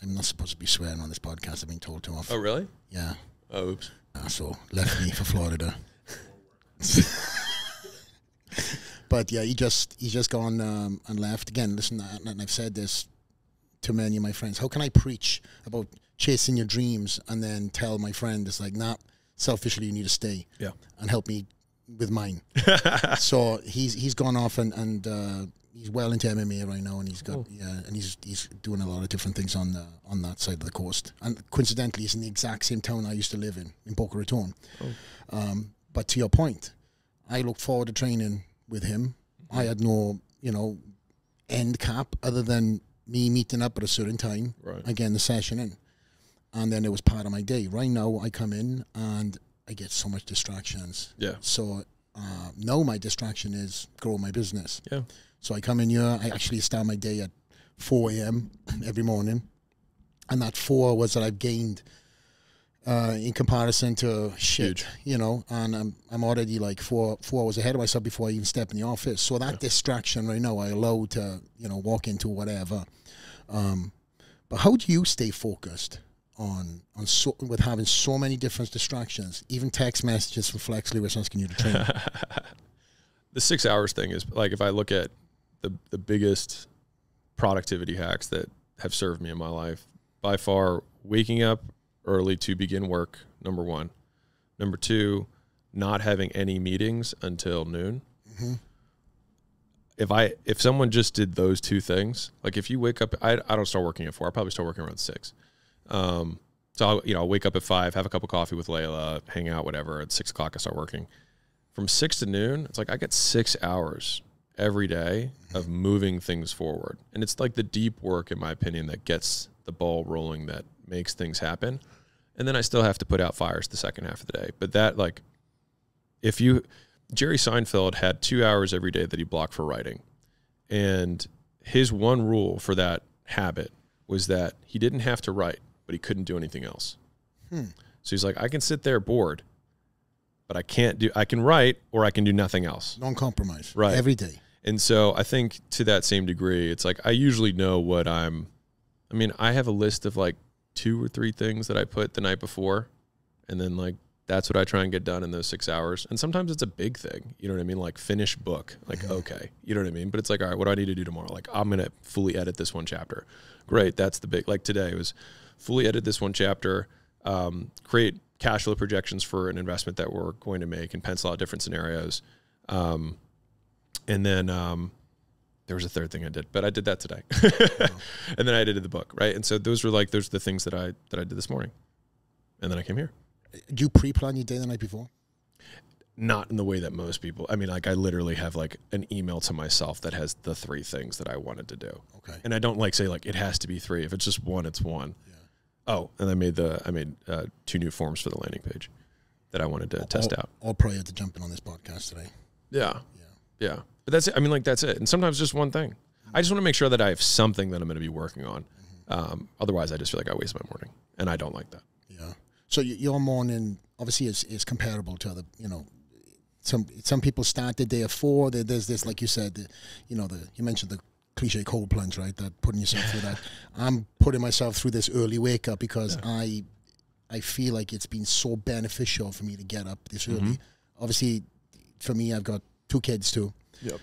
I'm not supposed to be swearing on this podcast. I've been told to off. Oh, really? Yeah. Oh, oops. So left me for Florida. But yeah, he's just gone and left. Again, listen, and I've said this to many of my friends. How can I preach about chasing your dreams and then tell my friend it's like, nah, selfishly you need to stay and help me with mine. So he's gone off and he's well into MMA right now, and he's got and he's doing a lot of different things on that side of the coast. And coincidentally, he's in the exact same town I used to live in Boca Raton. But to your point, I look forward to training with him. I had no end cap other than me meeting up at a certain time, again the session in, and then it was part of my day. Right now I come in and I get so much distractions. Yeah. So now my distraction is grow my business. Yeah. So I come in here, I actually start my day at 4 a.m. every morning. And that 4 hours that I've gained in comparison to shit, and I'm already like 4 hours ahead of myself before I even step in the office. So that distraction right now I allow to, walk into whatever. But how do you stay focused with having so many different distractions, even text messages from Flex Lewis asking you to train? The 6 hours thing is like, if I look at the biggest productivity hacks that have served me in my life, by far, waking up early to begin work, number one. Number two, not having any meetings until noon. Mm-hmm. If someone just did those two things, like if you wake up, I don't start working at 4. I'll probably start working around 6. So I'll wake up at 5, have a cup of coffee with Layla, hang out, whatever. At 6 o'clock, I start working. From 6 to noon, it's like I get 6 hours every day of moving things forward. And it's like the deep work, in my opinion, that gets the ball rolling, that makes things happen. And then I still have to put out fires the second half of the day. But that, like, Jerry Seinfeld had 2 hours every day that he blocked for writing. And his one rule for that habit was that he didn't have to write, but he couldn't do anything else. So he's like, I can sit there bored, but I can write or I can do nothing else. Non-compromise. Right. Every day. And so I think to that same degree, it's like I usually know what I have a list of like 2 or 3 things that I put the night before. And then like, that's what I try and get done in those 6 hours. And sometimes it's a big thing. You know what I mean? Like finish book. Like, okay. You know what I mean? But it's like, all right, what do I need to do tomorrow? Like, I'm going to fully edit this one chapter. Great. That's the big, like today was fully edit this one chapter, create cash flow projections for an investment that we're going to make and pencil out different scenarios. And then there was a third thing I did, but I did that today. And then I edited the book, right? And so those are the things that I did this morning. And then I came here. Do you pre-plan your day the night before? Not in the way that most people. I mean, like I literally have like an email to myself that has the 3 things that I wanted to do. Okay. And I don't like say like it has to be 3. If it's just 1, it's 1. Yeah. Oh, and I made 2 new forms for the landing page that I wanted to test out. All prior to jumping on this podcast today. Yeah. Yeah. But that's it. I mean, like that's it. And sometimes just one thing. I just want to make sure that I have something that I'm going to be working on. Otherwise, I just feel like I waste my morning, and I don't like that. Yeah. So your morning obviously is comparable to other. You know, some people start the day at 4. There's this, like you said, you mentioned the cliche cold plunge, right? That putting yourself through that. I'm putting myself through this early wake up because I feel like it's been so beneficial for me to get up this early. Obviously, for me, I've got 2 kids too. Yep.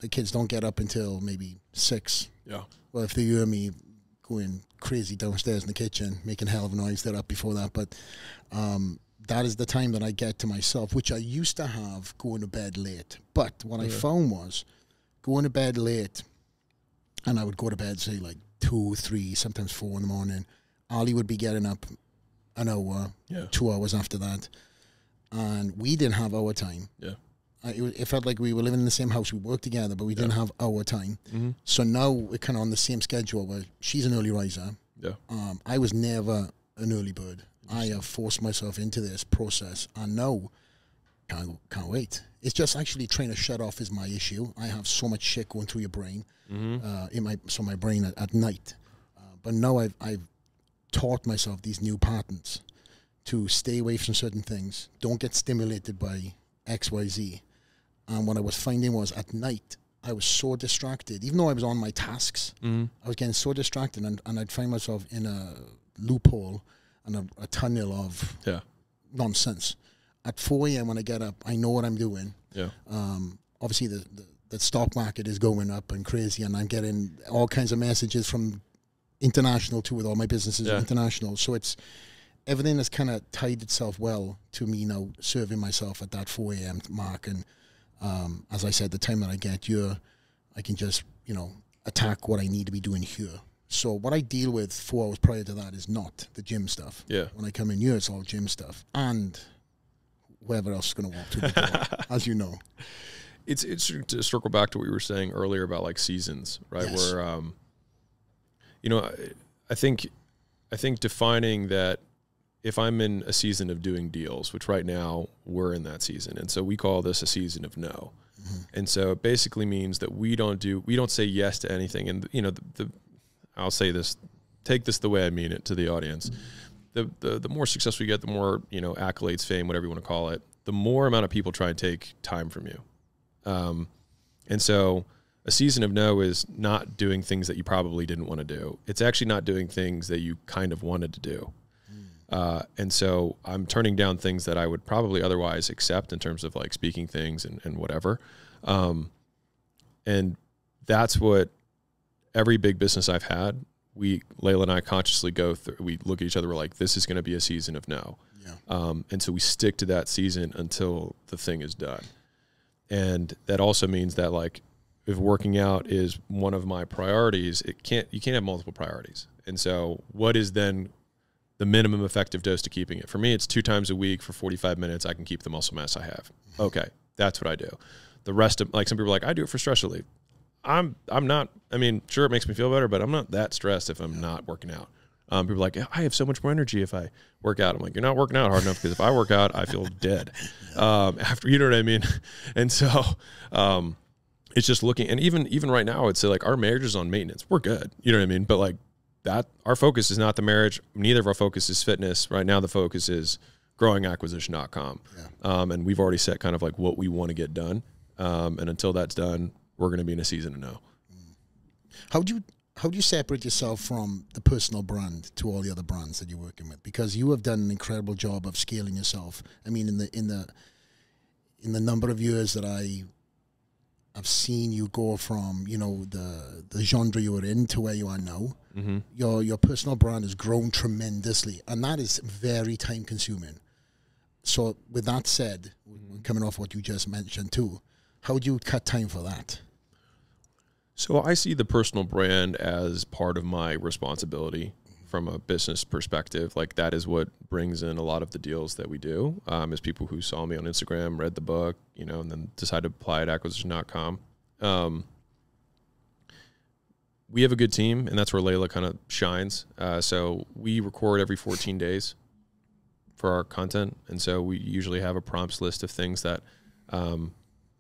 The kids don't get up until maybe 6. Yeah. Well, if they hear me going crazy downstairs in the kitchen, making hell of a noise, they're up before that. But that is the time that I get to myself, which I used to have going to bed late. But what I found was going to bed late, and I would go to bed, say, like 2, 3, sometimes 4 in the morning. Ollie would be getting up an hour, 2 hours after that. And we didn't have our time. Yeah. It felt like we were living in the same house. We worked together, but we didn't have our time. So now we're kind of on the same schedule where she's an early riser. Yeah. I was never an early bird. I have forced myself into this process, and now can't wait. It's just actually trying to shut off is my issue. I have so much shit going through your brain, my brain at night. But now I've taught myself these new patterns to stay away from certain things. Don't get stimulated by X, Y, Z. And what I was finding was at night, I was so distracted. Even though I was on my tasks, I was getting so distracted, and I'd find myself in a loophole and a tunnel of nonsense. At 4 a.m. when I get up, I know what I'm doing. Yeah. Obviously, the stock market is going up and crazy, and I'm getting all kinds of messages from international too, with all my businesses international. So it's everything has kind of tied itself well to me now, serving myself at that 4 a.m. mark. And as I said, the time that I get here, I can just, attack what I need to be doing here. So what I deal with 4 hours prior to that is not the gym stuff. Yeah. When I come in here, it's all gym stuff. And whoever else is going to walk through the door, as you know. It's to circle back to what we were saying earlier about like seasons, right? Yes. Where, I think defining that if I'm in a season of doing deals, which right now we're in that season, and so we call this a season of no. And so it basically means that we don't say yes to anything. And I'll say this, take this the way I mean it to the audience. The more success we get, the more, accolades, fame, whatever you want to call it, the more amount of people try and take time from you. And so a season of no is not doing things that you probably didn't want to do. It's actually not doing things that you kind of wanted to do. And so I'm turning down things that I would probably otherwise accept in terms of like speaking things and whatever. And that's what every big business I've had, Layla and I consciously go through, we look at each other, we're like, this is going to be a season of no. Yeah. And so we stick to that season until the thing is done. And that also means that like, if working out is one of my priorities, you can't have multiple priorities. And so what is then the minimum effective dose to keeping it? For me, it's 2 times a week for 45 minutes. I can keep the muscle mass I have. Okay. That's what I do. The rest of, like, some people are like, I do it for stress relief. I'm not, I mean, sure, it makes me feel better, but I'm not that stressed if I'm not working out. People are like, I have so much more energy if I work out. I'm like, you're not working out hard enough, because if I work out, I feel dead. After, you know what I mean? And so, it's just looking, and even right now, it's like our marriage is on maintenance. We're good. You know what I mean? But like that, our focus is not the marriage. Neither of our focus is fitness. Right now, the focus is growing acquisition.com. Yeah. And we've already set kind of like what we want to get done. And until that's done, we're going to be in a season of no. How do you separate yourself from the personal brand to all the other brands that you're working with? Because you have done an incredible job of scaling yourself. I mean, in the number of years that I've seen you go from, you know, the genre you were in to where you are now. Mm-hmm. Your personal brand has grown tremendously, and that is very time consuming. So with that said, coming off what you just mentioned too, how do you cut time for that? So I see the personal brand as part of my responsibility from a business perspective. Like that is what brings in a lot of the deals that we do, is people who saw me on Instagram, read the book, you know, and then decided to apply at acquisition.com. We have a good team, and that's where Layla kind of shines. So we record every 14 days for our content. And so we usually have a prompts list of things that,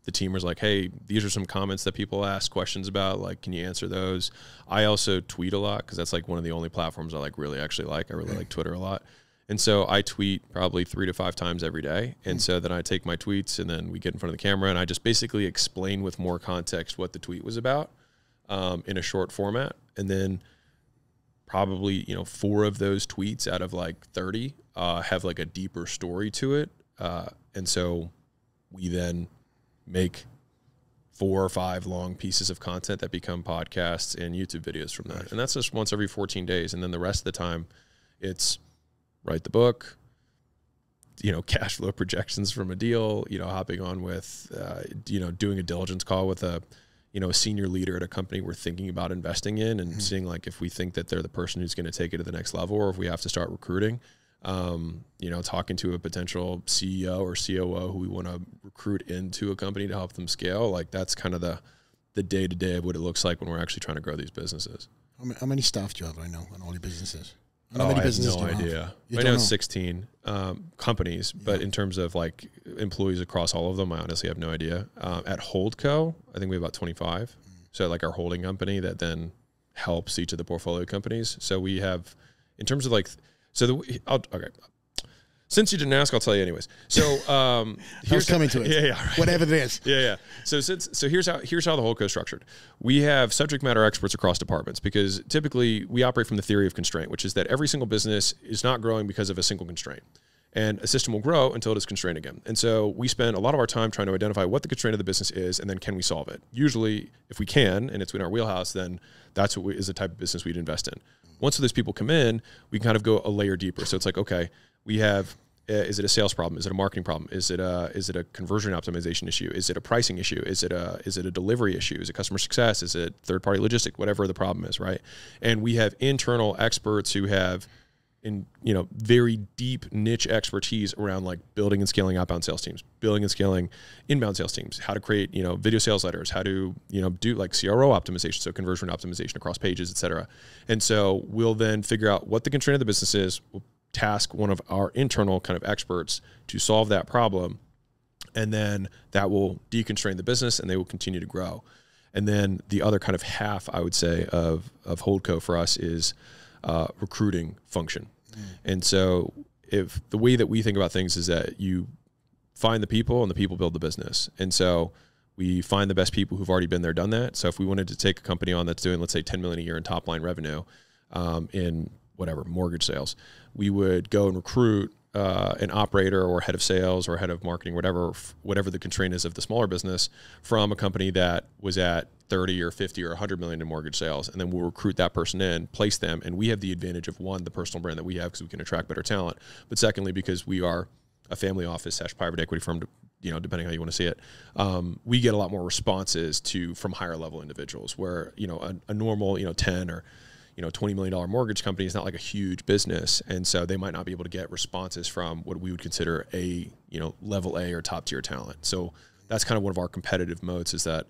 the team was like, hey, these are some comments that people ask questions about. Like, can you answer those? I also tweet a lot, because that's like one of the only platforms I like really actually like. I really like Twitter a lot. And so I tweet probably 3 to 5 times every day. And so then I take my tweets, and then we get in front of the camera, and I just basically explain with more context what the tweet was about, in a short format. And then probably, 4 of those tweets out of like 30 have like a deeper story to it. And so we then make 4 or 5 long pieces of content that become podcasts and YouTube videos from that. Right. And that's just once every 14 days. And then the rest of the time it's write the book, cash flow projections from a deal, hopping on with, doing a diligence call with a senior leader at a company we're thinking about investing in, and seeing like if we think that they're the person who's going to take it to the next level, or if we have to start recruiting. Talking to a potential CEO or COO who we want to recruit into a company to help them scale. Like that's kind of the day-to-day of what it looks like when we're actually trying to grow these businesses. How many staff do you have right now in all your businesses? I have no idea. Right now it's 16 companies, but in terms of like employees across all of them, I honestly have no idea. At Holdco, I think we have about 25. So like our holding company that then helps each of the portfolio companies. So we have, in terms of like, okay. Since you didn't ask, I'll tell you anyways. So here's coming to it. Yeah, right. Whatever it is. Yeah. So here's how the whole is structured. We have subject matter experts across departments, because typically we operate from the theory of constraint, which is that every single business is not growing because of a single constraint. And a system will grow until it is constrained again. And so we spend a lot of our time trying to identify what the constraint of the business is, and then can we solve it? Usually, if we can, and it's in our wheelhouse, then that's what is the type of business we'd invest in. Once those people come in, we kind of go a layer deeper. So it's like, okay, we have, is it a sales problem? Is it a marketing problem? Is it a conversion optimization issue? Is it a pricing issue? Is it a delivery issue? Is it customer success? Is it third-party logistics? Whatever the problem is, right? And we have internal experts who have very deep niche expertise around like building and scaling outbound sales teams, building and scaling inbound sales teams, how to create, video sales letters, how to, do like CRO optimization. So conversion optimization across pages, et cetera. And so we'll then figure out what the constraint of the business is. We'll task one of our internal kind of experts to solve that problem. And then that will deconstrain the business, and they will continue to grow. And then the other kind of half, I would say, of Holdco for us is recruiting function. And so if the way that we think about things is that you find the people and the people build the business. And so we find the best people who've already been there, done that. So if we wanted to take a company on that's doing, let's say, $10 million a year in top line revenue, in whatever, mortgage sales. We would go and recruit an operator or head of sales or head of marketing, whatever the constraint is of the smaller business, from a company that was at 30 or 50 or 100 million in mortgage sales. And then we'll recruit that person in, place them. And we have the advantage of, one, the personal brand that we have because we can attract better talent. But secondly, because we are a family office / private equity firm, depending how you want to see it, we get a lot more responses from higher level individuals where, a normal, 10 or, $20 million mortgage company is not like a huge business. And so they might not be able to get responses from what we would consider a, level A or top tier talent. So that's kind of one of our competitive moats, is that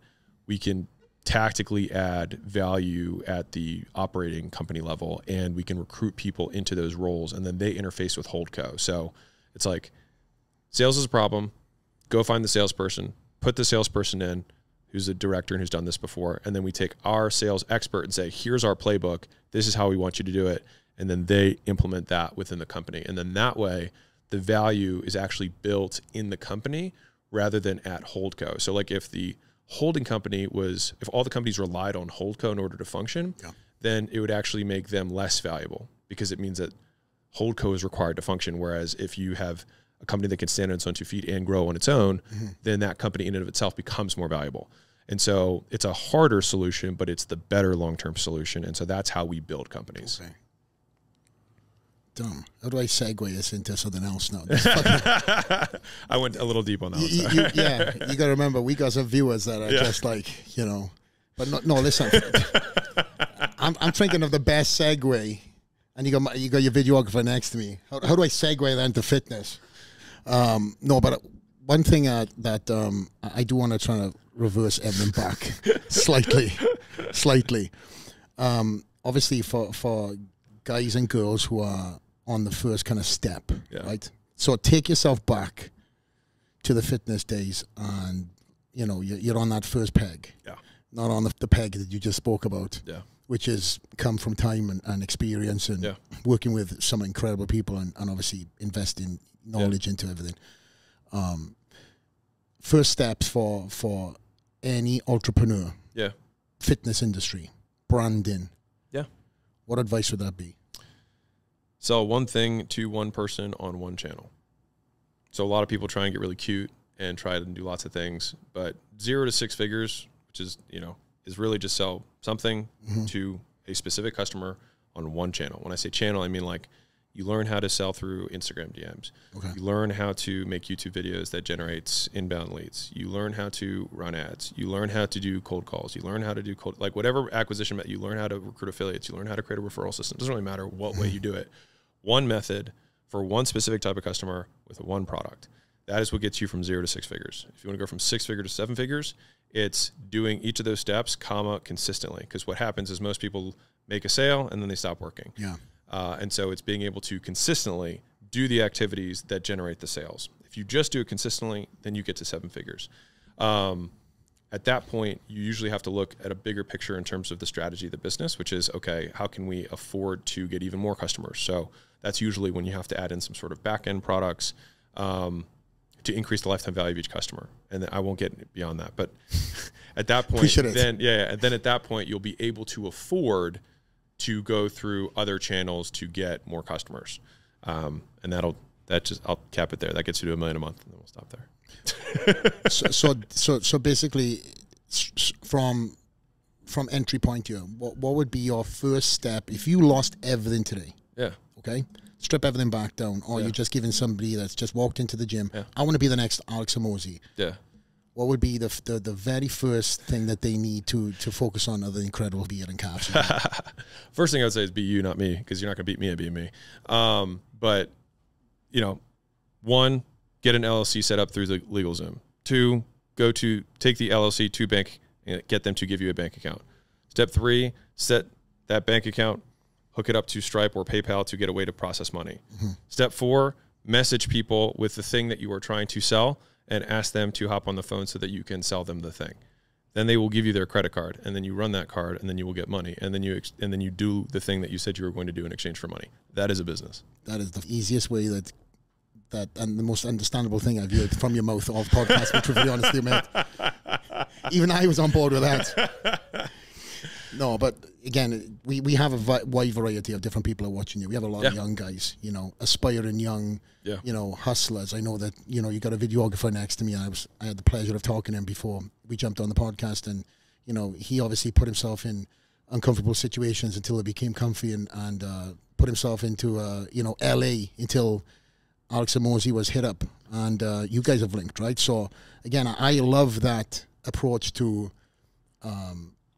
we can tactically add value at the operating company level, and we can recruit people into those roles, and then they interface with Holdco. So it's like, sales is a problem, go find the salesperson, put the salesperson in, who's a director and who's done this before. And then we take our sales expert and say, here's our playbook. This is how we want you to do it. And then they implement that within the company. And then that way, the value is actually built in the company rather than at Holdco. So like if the holding company if all the companies relied on Holdco in order to function, then it would actually make them less valuable, because it means that Holdco is required to function. Whereas if you have a company that can stand on its own 2 feet and grow on its own, then that company in and of itself becomes more valuable. And so it's a harder solution, but it's the better long-term solution. And so that's how we build companies. Okay. Dumb. How do I segue this into something else now? I went a little deep on that one. Yeah, you got to remember, we got some viewers that are just like, but no, listen. I'm thinking of the best segue, and you got your videographer next to me. How do I segue that into fitness? No, but one thing that I do want to try to reverse everything back slightly. Obviously, for guys and girls who are on the first kind of step, right? So take yourself back to the fitness days, and you're on that first peg, not on the peg that you just spoke about, which has come from time and experience and working with some incredible people and obviously investing knowledge into everything. First steps for any entrepreneur, fitness industry, branding. What advice would that be? Sell one thing to one person on one channel. So a lot of people try and get really cute and try to do lots of things, but 0 to 6 figures, which is, is really just sell something to a specific customer on one channel. When I say channel, I mean like you learn how to sell through Instagram DMs. You learn how to make YouTube videos that generates inbound leads. You learn how to run ads. You learn how to do cold calls. You learn how to do like whatever acquisition method. You learn how to recruit affiliates. You learn how to create a referral system. It doesn't really matter what way you do it. One method for one specific type of customer with one product. That is what gets you from 0 to 6 figures. If you want to go from 6 figures to 7 figures, it's doing each of those steps, consistently. Because what happens is most people make a sale and then they stop working. And so it's being able to consistently do the activities that generate the sales. If you just do it consistently, then you get to 7 figures. At that point, you usually have to look at a bigger picture in terms of the strategy of the business, which is, okay, how can we afford to get even more customers? So that's usually when you have to add in some sort of back-end products to increase the lifetime value of each customer. And I won't get beyond that. But at that point, then at that point, you'll be able to afford to go through other channels to get more customers. And I'll cap it there. That gets you to $1 million a month, and then we'll stop there. so basically, from entry point here, what would be your first step if you lost everything today? Okay, strip everything back down, or you're just giving somebody that's just walked into the gym, I want to be the next Alex Hormozi. What would be the very first thing that they need to focus on of the incredible beer and caps? First thing I would say is be you, not me, because you're not going to beat me at being me. But, one, get an LLC set up through the LegalZoom. 2, take the LLC to bank and get them to give you a bank account. Step 3, set that bank account, hook it up to Stripe or PayPal to get a way to process money. Step 4, message people with the thing that you are trying to sell and ask them to hop on the phone so that you can sell them the thing. Then they will give you their credit card, and then you run that card, and then you will get money, and then you do the thing that you said you were going to do in exchange for money. That is a business. That is the easiest way that and the most understandable thing I've heard from your mouth of podcast, which, to be honest with you, mate, even I was on board with that. No, but again, we have a wide variety of different people are watching you. We have a lot of young guys, you know, aspiring young, you know, hustlers. I know that, you know, you got a videographer next to me. I had the pleasure of talking to him before we jumped on the podcast, and, you know, he obviously put himself in uncomfortable situations until it became comfy, and put himself into, you know, LA until Alex Hormozi was hit up, and you guys have linked, right? So again, I love that approach to,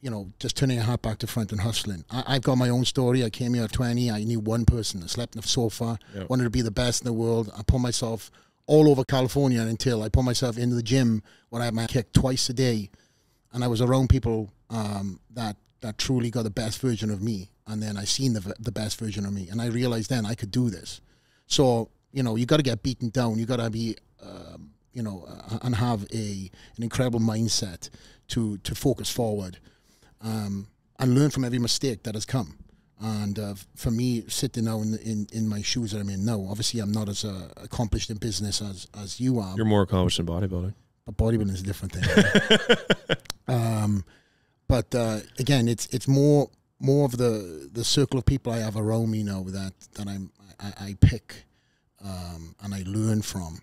you know, just turning your hat back to front and hustling. I've got my own story. I came here at 20. I knew one person. I slept on the sofa, wanted to be the best in the world. I put myself all over California until I put myself into the gym where I had my kick twice a day. And I was around people that truly got the best version of me. And then I seen the best version of me. And I realized then I could do this. So, you know, you got to get beaten down. You got to be, you know, and have an incredible mindset to focus forward. And learn from every mistake that has come. And for me, sitting now in my shoes that I'm in now, obviously I'm not as accomplished in business as you are. You're more accomplished in bodybuilding. But bodybuilding is a different thing. Right? But again, it's more of the circle of people I have around me now that I pick and I learn from.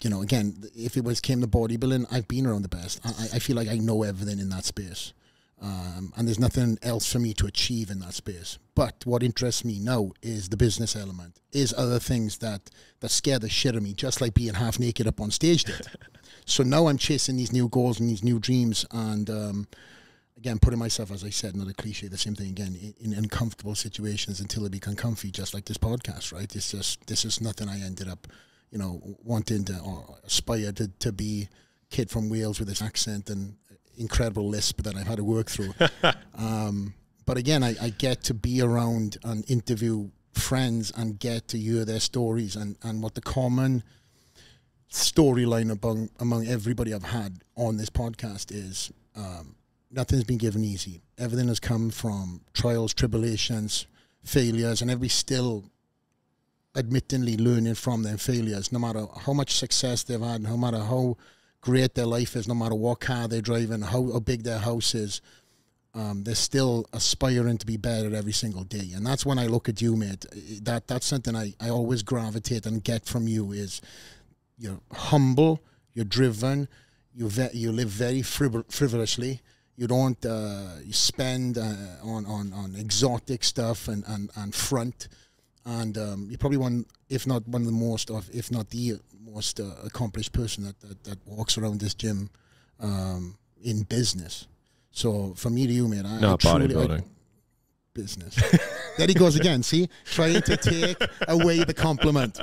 You know, again, if it came to bodybuilding, I've been around the best. I feel like I know everything in that space. And there's nothing else for me to achieve in that space. But what interests me now is the business element, is other things that scare the shit of me, just like being half naked up on stage did. So now I'm chasing these new goals and these new dreams, and again, putting myself, as I said, another cliche, the same thing again, in uncomfortable situations until I become comfy, just like this podcast, right? This is nothing I ended up, you know, wanting to or aspire to be kid from Wales with this accent and incredible lisp that I've had to work through. But again, I get to be around and interview friends and get to hear their stories, and what the common storyline among everybody I've had on this podcast is nothing's been given easy. Everything has come from trials, tribulations, failures, and everybody's still admittedly learning from their failures, no matter how much success they've had, no matter how great their life is, no matter what car they're driving, how big their house is, they're still aspiring to be better every single day. And that's when I look at you, mate. That's something I always gravitate and get from you is you're humble, you're driven, you live very frivolously. You don't you spend on exotic stuff and front. And you're probably one, if not one of the most, if not the most accomplished person that walks around this gym in business. So from me to you, mate, not bodybuilding. Business. There he goes again. See, trying to take away the compliment,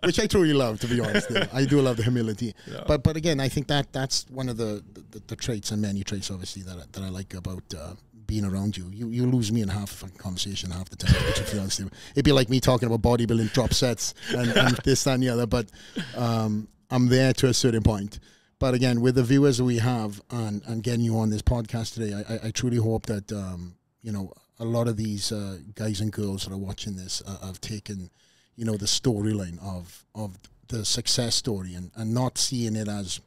which I truly love, to be honest. I do love the humility. Yeah. But again, I think that's one of the traits and many traits, obviously, that I like about being around you. You lose me in half of a conversation half the time, which if you honest, it'd be like me talking about bodybuilding, drop sets, and this, that, and the other. But I'm there to a certain point. But again, with the viewers that we have and getting you on this podcast today, I truly hope that you know, a lot of these guys and girls that are watching this have taken, you know, the storyline of the success story and not seeing it as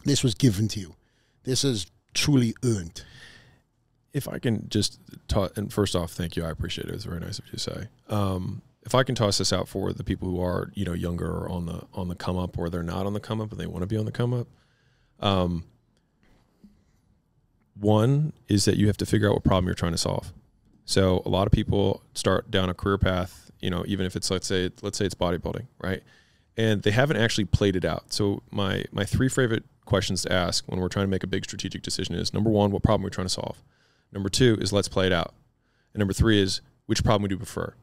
this was given to you. This is truly earned. If I can just and first off, thank you. I appreciate it. It was very nice of you to say. If I can toss this out for the people who are, you know, younger or on the come up, or they're not on the come up and they want to be on the come up. One is that you have to figure out what problem you're trying to solve. So a lot of people start down a career path, you know, even if it's, let's say it's bodybuilding, right? And they haven't actually played it out. So my three favorite questions to ask when we're trying to make a big strategic decision is, number one, what problem we're trying to solve? Number two is, let's play it out. And number three is, which problem would you prefer?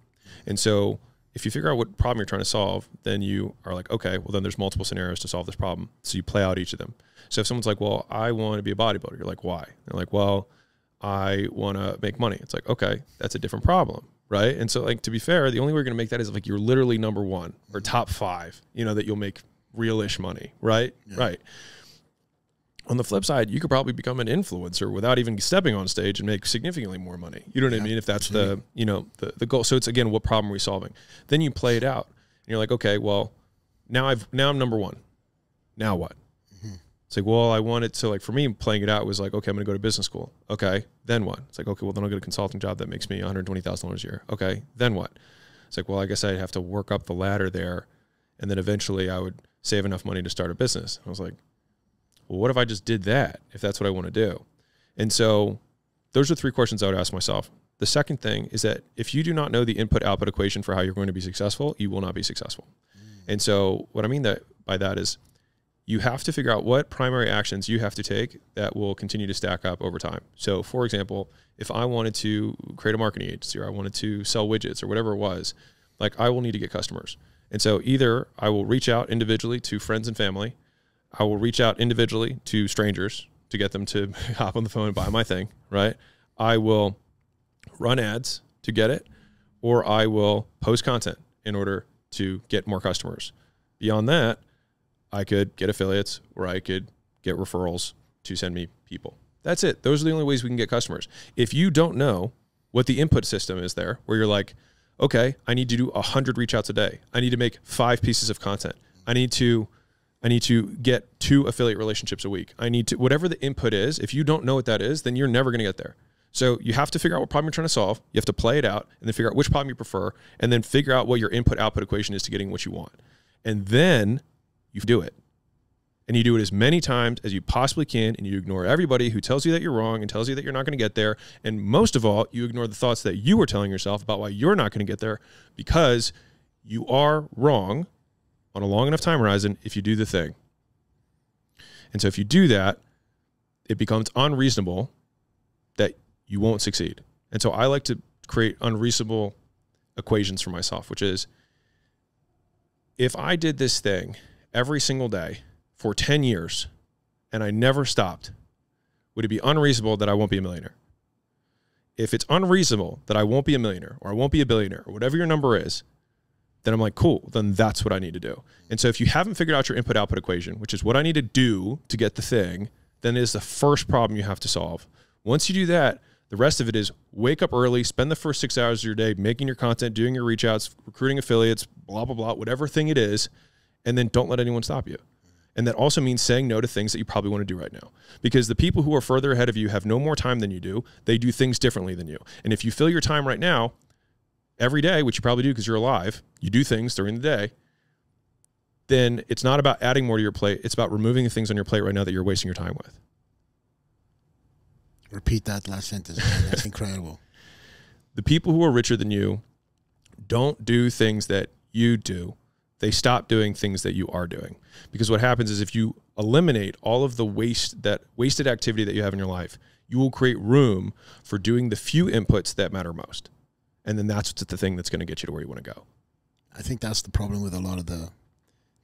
And so if you figure out what problem you're trying to solve, then you are like, okay, well then there's multiple scenarios to solve this problem. So you play out each of them. So if someone's like, well, I want to be a bodybuilder, you're like, why? They're like, well, I want to make money. It's like, okay, that's a different problem, right? And so, like, to be fair, the only way you're going to make that is like you're literally number one or top five, you know, that you'll make real-ish money, right? Yeah. Right. On the flip side, you could probably become an influencer without even stepping on stage and make significantly more money. You know what I mean? If that's the, you know, the goal. So it's, again, what problem are we solving? Then you play it out and you're like, okay, well, now I'm number one. Now what? It's like, well, I wanted to, like, for me, playing it out was like, okay, I'm going to go to business school. Okay, then what? It's like, okay, well, then I'll get a consulting job that makes me $120,000 a year. Okay, then what? It's like, well, I guess I'd have to work up the ladder there, and then eventually I would save enough money to start a business. I was like, well, what if I just did that, if that's what I want to do? And so those are 3 questions I would ask myself. The second thing is that if you do not know the input-output equation for how you're going to be successful, you will not be successful. And so what I mean by that is you have to figure out what primary actions you have to take that will continue to stack up over time. So, for example, if I wanted to create a marketing agency or I wanted to sell widgets or whatever it was, like, I will need to get customers. And so either I will reach out individually to friends and family, I will reach out individually to strangers to get them to hop on the phone and buy my thing, right? I will run ads to get it, or I will post content in order to get more customers. Beyond that, I could get affiliates, or I could get referrals to send me people. That's it. Those are the only ways we can get customers. If you don't know what the input system is there, where you're like, okay, I need to do 100 reach outs a day. I need to make 5 pieces of content. I need to get 2 affiliate relationships a week. I need to, whatever the input is, if you don't know what that is, then you're never going to get there. So you have to figure out what problem you're trying to solve. You have to play it out and then figure out which problem you prefer, and then figure out what your input-output equation is to getting what you want. And then you do it. And you do it as many times as you possibly can, and you ignore everybody who tells you that you're wrong and tells you that you're not going to get there. And most of all, you ignore the thoughts that you were telling yourself about why you're not going to get there, because you are wrong on a long enough time horizon if you do the thing. And so if you do that, it becomes unreasonable that you won't succeed. And so I like to create unreasonable equations for myself, which is, if I did this thing every single day for 10 years and I never stopped, would it be unreasonable that I won't be a millionaire? If it's unreasonable that I won't be a millionaire, or I won't be a billionaire, or whatever your number is, then I'm like, cool, then that's what I need to do. And so if you haven't figured out your input-output equation, which is what I need to do to get the thing, then it is the first problem you have to solve. Once you do that, the rest of it is wake up early, spend the first 6 hours of your day making your content, doing your reach outs, recruiting affiliates, blah, blah, blah, whatever thing it is, and then don't let anyone stop you. And that also means saying no to things that you probably want to do right now. Because the people who are further ahead of you have no more time than you do. They do things differently than you. And if you fill your time right now, every day, which you probably do because you're alive, you do things during the day, then it's not about adding more to your plate. It's about removing the things on your plate right now that you're wasting your time with. Repeat that last sentence again. That's incredible. The people who are richer than you don't do things that you do. They stop doing things that you are doing. Because what happens is, if you eliminate all of the wasted activity that you have in your life, you will create room for doing the few inputs that matter most. And then that's the thing that's going to get you to where you want to go. I think that's the problem with a lot of the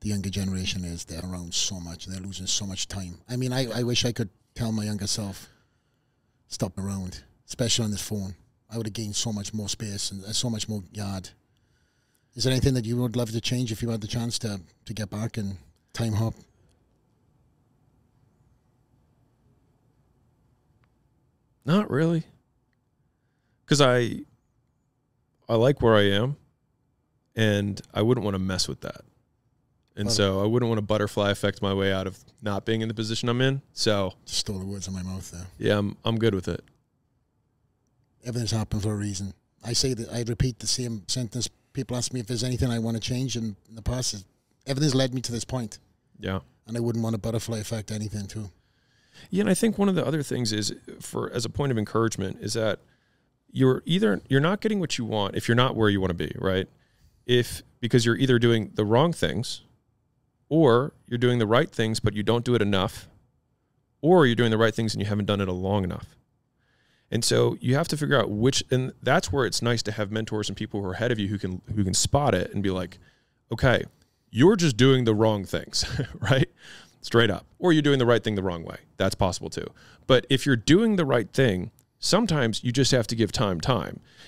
younger generation, is they're around so much. They're losing so much time. I mean, I wish I could tell my younger self, stop around, especially on this phone. I would have gained so much more space and so much more yard. Is there anything that you would love to change if you had the chance to get back and time hop? Not really. Because I like where I am, and I wouldn't want to mess with that. And so I wouldn't want to butterfly effect my way out of not being in the position I'm in. So just stole the words in my mouth there. Yeah, I'm good with it. Everything's happened for a reason. I say that, I repeat the same sentence. People ask me if there's anything I want to change in the past. Everything's led me to this point. Yeah. And I wouldn't want to butterfly effect anything too. Yeah, and I think one of the other things is, as a point of encouragement, is that you're not getting what you want if you're not where you want to be, right? Because you're either doing the wrong things, or you're doing the right things but you don't do it enough, or you're doing the right things and you haven't done it long enough. And so you have to figure out which, and that's where it's nice to have mentors and people who are ahead of you who can spot it and be like, okay, you're just doing the wrong things, right? Straight up. Or you're doing the right thing the wrong way. That's possible too. But if you're doing the right thing, sometimes you just have to give time.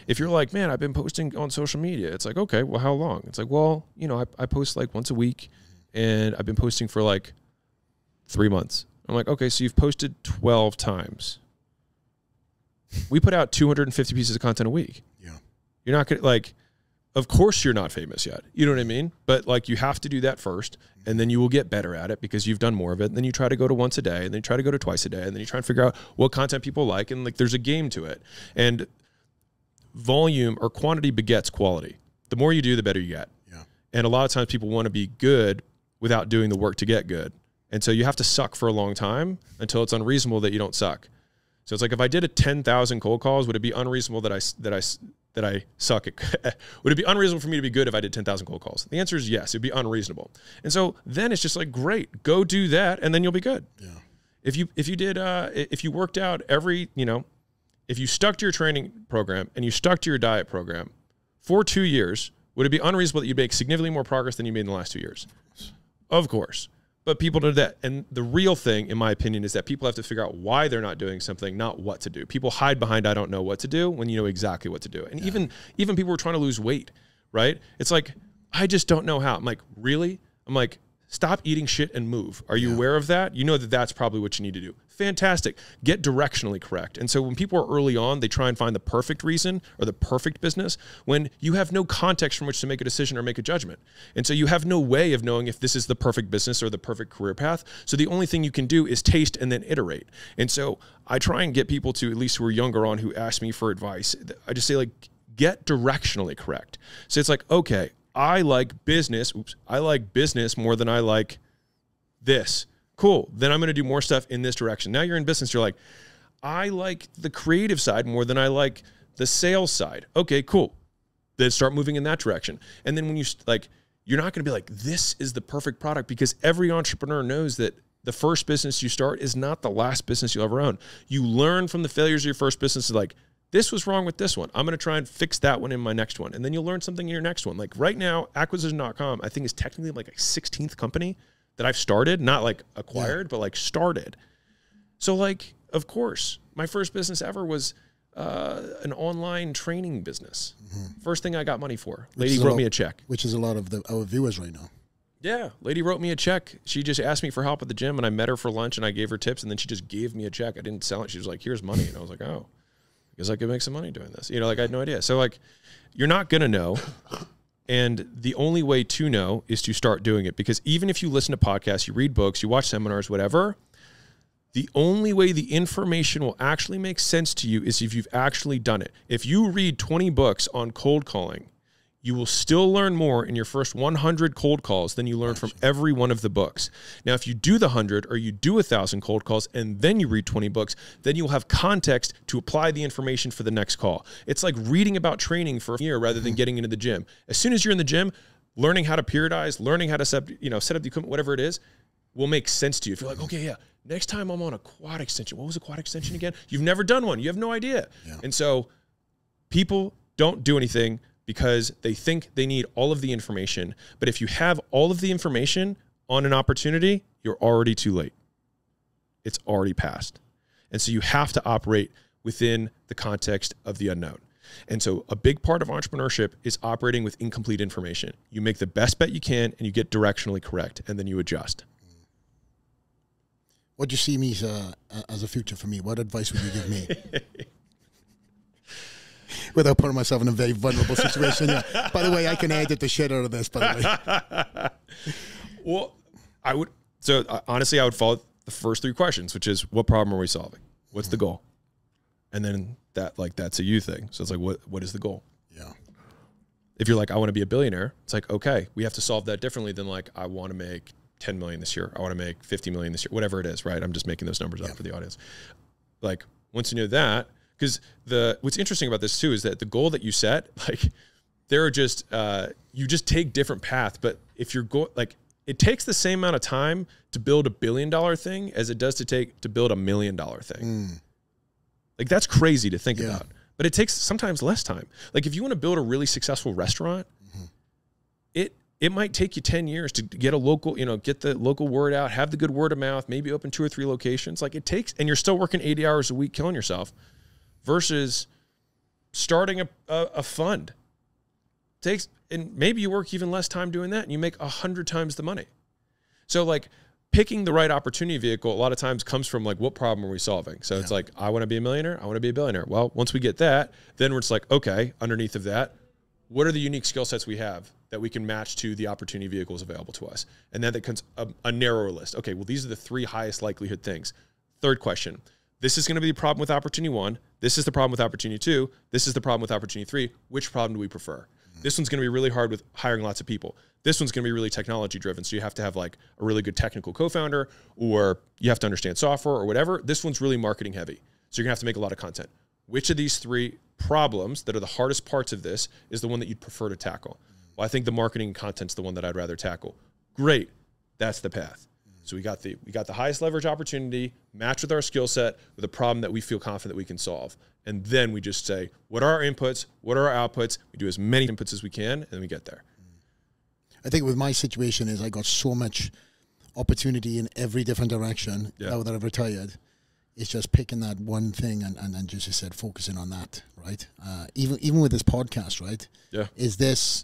If you're like, man, I've been posting on social media, it's like, okay, well, how long? It's like, well, I post like once a week, and I've been posting for like 3 months. I'm like, okay, so you've posted 12 times. We put out 250 pieces of content a week. Yeah. You're not going to, like, of course you're not famous yet. You know what I mean? But like, you have to do that first, and then you will get better at it because you've done more of it. And then you try to go to once a day, and then you try to go to twice a day, and then you try and figure out what content people like. And like, there's a game to it. And volume or quantity begets quality. The more you do, the better you get. Yeah. And a lot of times people want to be good without doing the work to get good. And so you have to suck for a long time until it's unreasonable that you don't suck. So it's like, if I did a 10,000 cold calls, would it be unreasonable that I suck at, would it be unreasonable for me to be good if I did 10,000 cold calls? The answer is yes, it'd be unreasonable. And so then it's just like, great, go do that, and then you'll be good. Yeah. If you worked out every, if you stuck to your training program and you stuck to your diet program for 2 years, would it be unreasonable that you'd make significantly more progress than you made in the last 2 years? Of course. But people do that. And the real thing, in my opinion, is that people have to figure out why they're not doing something, not what to do. People hide behind, I don't know what to do, when you know exactly what to do. And even people who are trying to lose weight, right? It's like, I just don't know how. I'm like, really? I'm like, stop eating shit and move. Are you aware of that? You know that that's probably what you need to do. Fantastic. Get directionally correct. And so when people are early on, they try and find the perfect reason or the perfect business when you have no context from which to make a decision or make a judgment. And so you have no way of knowing if this is the perfect business or the perfect career path. So the only thing you can do is taste and then iterate. And so I try and get people to, at least who are younger on, who ask me for advice. I just say, like, get directionally correct. So it's like, okay, I like business. I like business more than I like this. Cool. Then I'm going to do more stuff in this direction. Now you're in business. You're like, I like the creative side more than I like the sales side. Okay, cool. Then start moving in that direction. And then when you're not going to be like, this is the perfect product, because every entrepreneur knows that the first business you start is not the last business you'll ever own. You learn from the failures of your first business. Like, this was wrong with this one. I'm going to try and fix that one in my next one. And then you'll learn something in your next one. Like right now, acquisition.com, I think, is technically like a 16th company that I've started, not like acquired, but like started. So like, of course, my first business ever was an online training business. Mm-hmm. First thing I got money for. Lady wrote me a check. Which is a lot of our viewers right now. Yeah. Lady wrote me a check. She just asked me for help at the gym, and I met her for lunch and I gave her tips, and then she just gave me a check. I didn't sell it. She was like, here's money. And I was like, oh, I guess I could make some money doing this. Like, I had no idea. So like, you're not going to know. And the only way to know is to start doing it. Because even if you listen to podcasts, you read books, you watch seminars, whatever, the only way the information will actually make sense to you is if you've actually done it. If you read 20 books on cold calling, you will still learn more in your first 100 cold calls than you learn from every one of the books. Now, if you do the 100 or you do 1,000 cold calls and then you read 20 books, then you'll have context to apply the information for the next call. It's like reading about training for a year rather than getting into the gym. As soon as you're in the gym, learning how to periodize, learning how to set up the equipment, whatever it is, will make sense to you. If you're like, okay, yeah, next time I'm on a quad extension. What was a quad extension again? You've never done one. You have no idea. Yeah. And so people don't do anything because they think they need all of the information. But if you have all of the information on an opportunity, you're already too late. It's already passed. And so you have to operate within the context of the unknown. And so a big part of entrepreneurship is operating with incomplete information. You make the best bet you can and you get directionally correct, and then you adjust. What do you see me as a future for me? What advice would you give me? Without putting myself in a very vulnerable situation. Yeah. By the way, I can edit the shit out of this, by the way. Well, honestly, I would follow the first three questions, which is, what problem are we solving? What's the goal? And then that's a you thing. So it's like, what is the goal? Yeah. If you're like, I want to be a billionaire, it's like, okay, we have to solve that differently than like, I want to make 10 million this year. I want to make 50 million this year, whatever it is, right? I'm just making those numbers up for the audience. Like, once you know that, because what's interesting about this too is that the goal that you set, like, there are just you just take different paths. But if you're it takes the same amount of time to build $1 billion thing as it does to build $1 million thing. Like, that's crazy to think about. But it takes sometimes less time. Like, if you want to build a really successful restaurant, it might take you 10 years to get a local, get the local word out, have the good word of mouth, maybe open 2 or 3 locations. Like, it takes, and you're still working 80 hours a week killing yourself, versus starting a fund. And maybe you work even less time doing that and you make 100 times the money. So like, picking the right opportunity vehicle a lot of times comes from like, what problem are we solving? So it's like, I want to be a millionaire. I want to be a billionaire. Well, once we get that, then it's like, okay, underneath of that, what are the unique skill sets we have that we can match to the opportunity vehicles available to us? And then that comes a narrower list. Okay, well, these are the 3 highest likelihood things. Third question, this is going to be the problem with opportunity 1. This is the problem with opportunity 2. This is the problem with opportunity 3. Which problem do we prefer? This one's going to be really hard with hiring lots of people. This one's going to be really technology driven. So you have to have like a really good technical co-founder, or you have to understand software or whatever. This one's really marketing heavy. So you're going to have to make a lot of content. Which of these 3 problems that are the hardest parts of this is the one that you'd prefer to tackle? Well, I think the marketing and content's the one that I'd rather tackle. Great. That's the path. So we got the highest leverage opportunity, match with our skill set with a problem that we feel confident that we can solve. And then we just say, what are our inputs? What are our outputs? We do as many inputs as we can, and we get there. I think with my situation is I got so much opportunity in every different direction now that I've retired. It's just picking that one thing and just, as I said, focusing on that, right? Even with this podcast, right? Yeah. Is this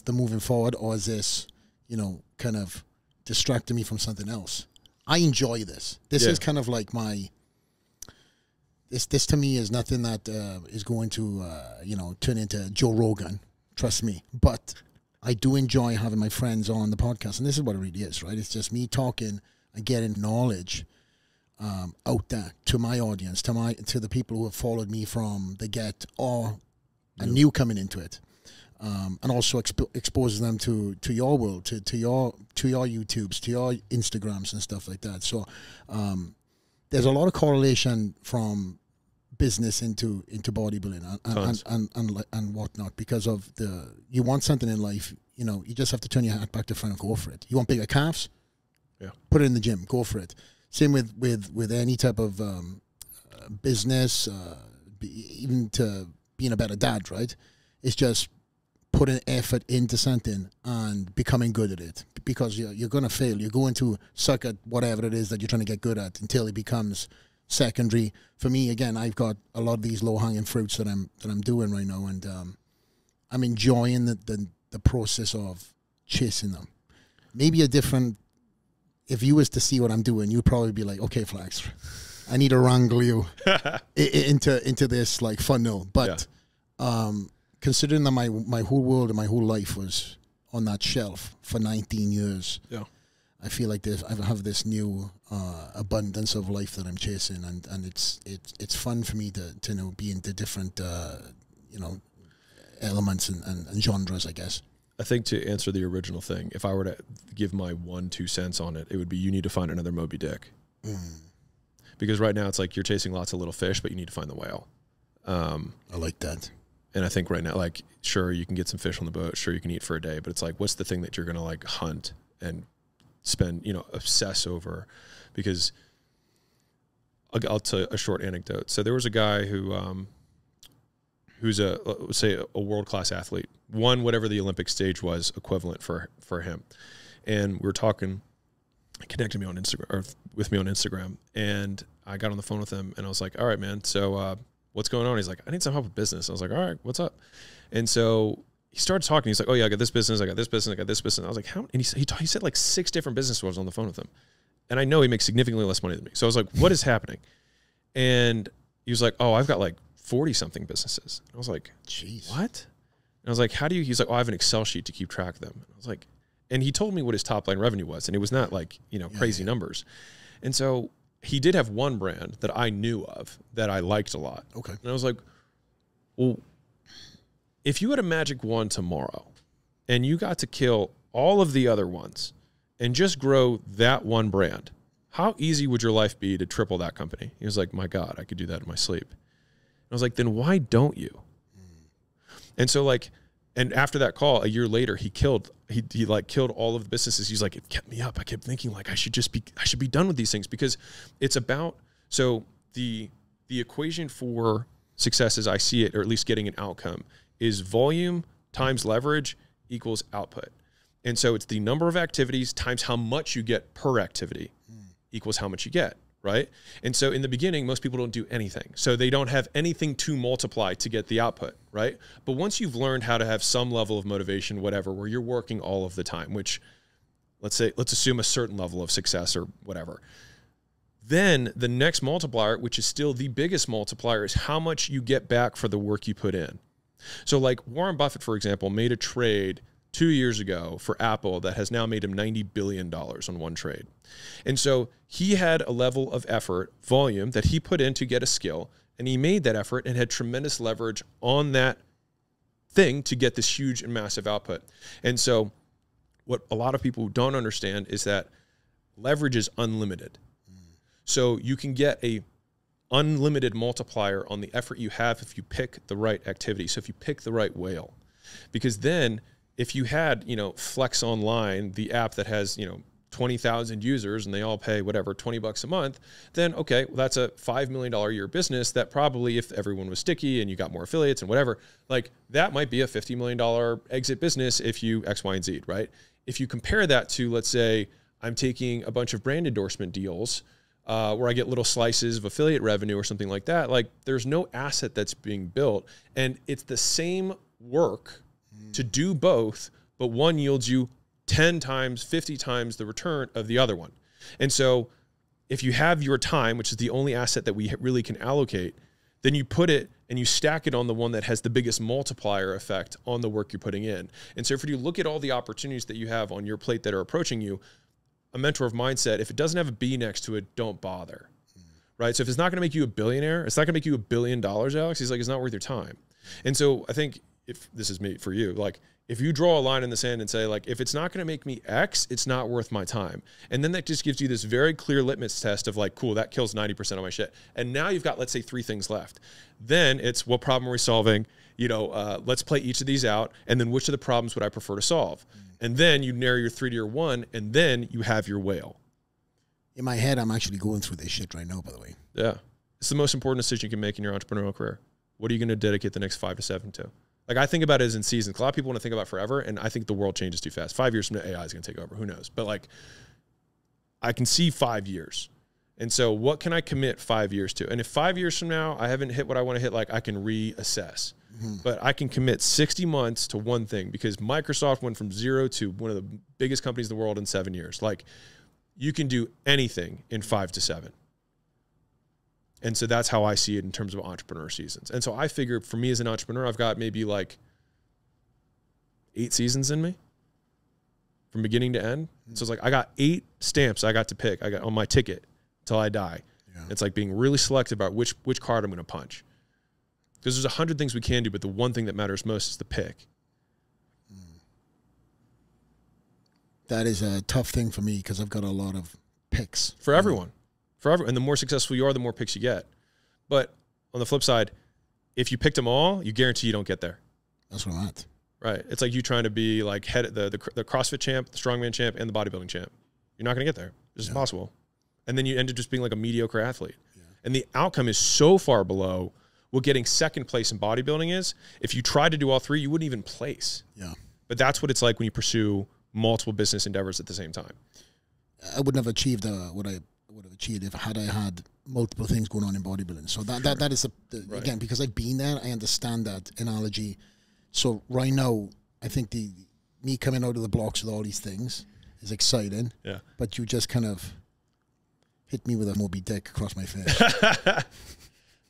the moving forward, or is this, kind of distracting me from something else? I enjoy this. This is kind of like my... This to me is nothing that is going to, turn into Joe Rogan. Trust me. But I do enjoy having my friends on the podcast. And this is what it really is, right? It's just me talking and getting knowledge out there to my audience, to the people who have followed me from the get or a new coming into it. And also exposes them to your world, to your YouTubes, to your Instagrams and stuff like that. So there's a lot of correlation from business into bodybuilding and whatnot, because of you want something in life, you just have to turn your hat back to front and go for it. You want bigger calves? Yeah. Put it in the gym, go for it. Same with any type of business, even to being a better dad, right? It's just putting effort into something and becoming good at it, because you're going to fail. You're going to suck at whatever it is that you're trying to get good at until it becomes secondary. For me, again, I've got a lot of these low-hanging fruits that I'm doing right now, and I'm enjoying the process of chasing them. Maybe if you was to see what I'm doing, you'd probably be like, okay, Flax, I need to wrangle you into this like funnel. But considering that my whole world and my whole life was on that shelf for 19 years, I feel like I have this new abundance of life that I'm chasing, and it's fun for me to be into different elements and genres, I guess. I think to answer the original thing, if I were to give my 2 cents on it, it would be you need to find another Moby Dick. Because right now it's like you're chasing lots of little fish, but you need to find the whale. I like that. And I think right now, like, sure, you can get some fish on the boat, sure, you can eat for a day, but it's like, what's the thing that you're going to like hunt and spend, obsess over? Because I'll tell you a short anecdote. So there was a guy who's let's say a world-class athlete, won whatever the Olympic stage was equivalent for him. And we were talking, connected me on Instagram, or with me on Instagram, and I got on the phone with him, and I was like, all right, man, so what's going on? He's like, I need some help with business. I was like, all right, what's up? And so he started talking. He's like, oh yeah, I got this business, I got this business, I got this business. I was like, how? And he said like 6 different business ones on the phone with him. And I know he makes significantly less money than me. So I was like, what is happening? And he was like, oh, I've got like 40-something businesses. And I was like, jeez, what? And I was like, how do you? He's like, oh, I have an Excel sheet to keep track of them. And I was like, and he told me what his top line revenue was, and it was not like, crazy numbers. And so he did have one brand that I knew of that I liked a lot. Okay. And I was like, well, if you had a magic wand tomorrow and you got to kill all of the other ones and just grow that one brand, how easy would your life be to triple that company? He was like, my God, I could do that in my sleep. And I was like, then why don't you? And so like, and after that call, a year later, he killed all of the businesses. He's like, it kept me up. I kept thinking like, I should be done with these things, because it's about, so the equation for success as I see it, or at least getting an outcome, is volume times leverage equals output. And so it's the number of activities times how much you get per activity equals how much you get, right? And so in the beginning, most people don't do anything. So they don't have anything to multiply to get the output, right? But once you've learned how to have some level of motivation, whatever, where you're working all of the time, which let's assume a certain level of success or whatever, then the next multiplier, which is still the biggest multiplier, is how much you get back for the work you put in. So like Warren Buffett, for example, made a trade 2 years ago for Apple that has now made him $90 billion on one trade. And so he had a level of effort, volume that he put in to get a skill, and he made that effort and had tremendous leverage on that thing to get this huge and massive output. And so what a lot of people don't understand is that leverage is unlimited. So you can get a unlimited multiplier on the effort you have if you pick the right activity. So if you pick the right whale, because then if you had, you know, Flex Online, the app that has, you know, 20,000 users and they all pay whatever, $20 a month, then okay, well, that's a $5 million a year business that probably, if everyone was sticky and you got more affiliates and whatever, like that might be a $50 million exit business if you X, Y, and Z, right? If you compare that to, let's say, I'm taking a bunch of brand endorsement deals where I get little slices of affiliate revenue or something like that, like there's no asset that's being built, and it's the same work to do both, but one yields you 10 times, 50 times the return of the other one. And so if you have your time, which is the only asset that we really can allocate, then you put it and you stack it on the one that has the biggest multiplier effect on the work you're putting in. And so if you look at all the opportunities that you have on your plate that are approaching you, a mentor of mine said, if it doesn't have a B next to it, don't bother, right? So if it's not going to make you a billionaire, it's not going to make you $1 billion, Alex. He's like, it's not worth your time. And so I think, if this is me for you, like if you draw a line in the sand and say like, if it's not going to make me X, it's not worth my time. And then that just gives you this very clear litmus test of like, cool, that kills 90% of my shit. And now you've got, let's say 3 things left. Then it's what problem are we solving? You know, let's play each of these out. And then which of the problems would I prefer to solve? And then you narrow your 3 to your 1, and then you have your whale. In my head, I'm actually going through this shit right now, by the way. Yeah. It's the most important decision you can make in your entrepreneurial career. What are you going to dedicate the next 5 to 7 to? Like I think about it as in seasons. A lot of people want to think about forever, and I think the world changes too fast. 5 years from now, AI is going to take over. Who knows? But like, I can see 5 years. And so what can I commit 5 years to? And if 5 years from now, I haven't hit what I want to hit, like I can reassess. But I can commit 60 months to one thing, because Microsoft went from 0 to one of the biggest companies in the world in 7 years. Like you can do anything in 5 to 7. And so that's how I see it in terms of entrepreneur seasons. And so I figure for me as an entrepreneur, I've got maybe like 8 seasons in me from beginning to end. So it's like I got 8 stamps I got to pick. I got on my ticket till I die. Yeah. It's like being really selective about which card I'm going to punch. Because there's 100 things we can do, but the one thing that matters most is the pick. That is a tough thing for me because I've got a lot of picks. For everyone. And the more successful you are, the more picks you get. But on the flip side, if you picked them all, you guarantee you don't get there. That's what I'm at. Right. It's like you trying to be like the CrossFit champ, the strongman champ, and the bodybuilding champ. You're not going to get there. It's impossible. And then you end up just being like a mediocre athlete. Yeah. And the outcome is so far below what getting second place in bodybuilding is. If you tried to do all 3, you wouldn't even place. Yeah. But that's what it's like when you pursue multiple business endeavors at the same time. I wouldn't have achieved what I would have achieved if I had multiple things going on in bodybuilding. So that is right. Again, because I've been there, I understand that analogy. So right now, I think me coming out of the blocks with all these things is exciting. Yeah. But you just kind of hit me with a Moby Dick across my face.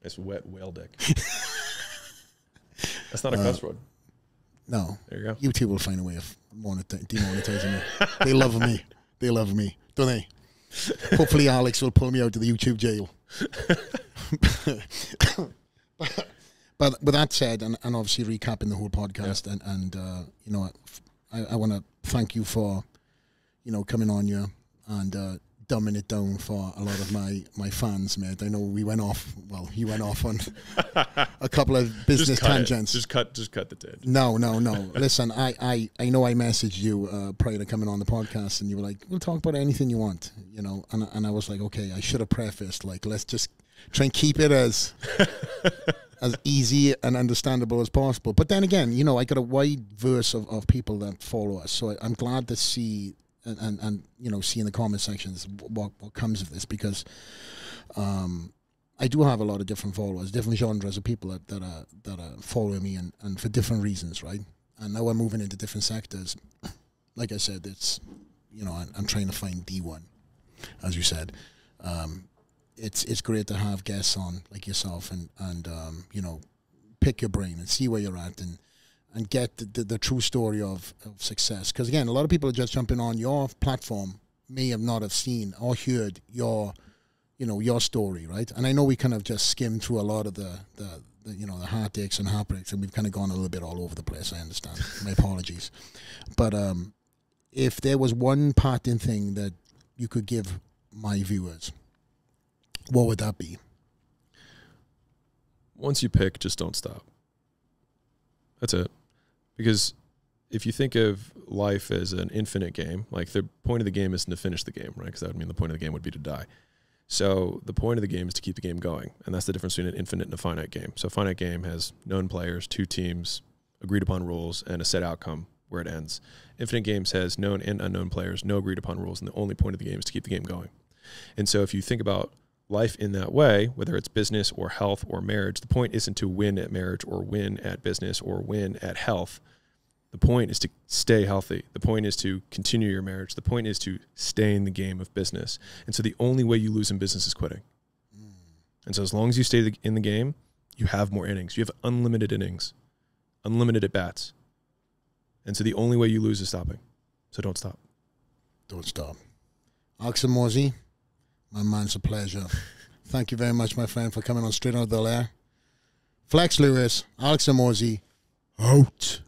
It's wet whale dick. That's not a cuss word. No. There you go. YouTube will find a way of demonetizing me. They love me. They love me, don't they? Hopefully Alex will pull me out of the YouTube jail. But with that said, and obviously recapping the whole podcast, and you know, I want to thank you for, you know, coming on here and dumbing it down for a lot of my fans, mate. I know you went off on a couple of business tangents. Just cut the tangent. No. Listen, I know I messaged you prior to coming on the podcast, and you were like, we'll talk about anything you want, you know, and I was like, okay, I should have prefaced, like, let's just try and keep it as easy and understandable as possible. But then again, you know, I got a wide verse of people that follow us, so I'm glad to see and you know, see in the comment sections what comes of this, because I do have a lot of different followers, different genres of people that are following me, and for different reasons, right? And now I'm moving into different sectors. Like I said, it's, you know, I'm trying to find the one, as you said. It's great to have guests on like yourself and you know, pick your brain and see where you're at and get the true story of success. Because again, a lot of people are just jumping on your platform, may have not have seen or heard your story, right? And I know we kind of just skimmed through a lot of the heartaches and heartbreaks, and we've kind of gone a little bit all over the place. I understand. My apologies. But if there was one parting thing that you could give my viewers, what would that be? Once you pick, just don't stop. That's it. Because if you think of life as an infinite game, like the point of the game isn't to finish the game, right? Because that would mean the point of the game would be to die. So the point of the game is to keep the game going. And that's the difference between an infinite and a finite game. So a finite game has known players, 2 teams, agreed upon rules, and a set outcome where it ends. Infinite games has known and unknown players, no agreed upon rules, and the only point of the game is to keep the game going. And so if you think about life in that way, whether it's business or health or marriage, the point isn't to win at marriage or win at business or win at health. The point is to stay healthy. The point is to continue your marriage. The point is to stay in the game of business. And so the only way you lose in business is quitting. And so as long as you stay in the game, you have more innings. You have unlimited innings, unlimited at-bats. And so the only way you lose is stopping. So don't stop. Don't stop. Alex Hormozi, my man, it's a pleasure. Thank you very much, my friend, for coming on Straight Outta The Lair. Flex Lewis, Alex Hormozi, out.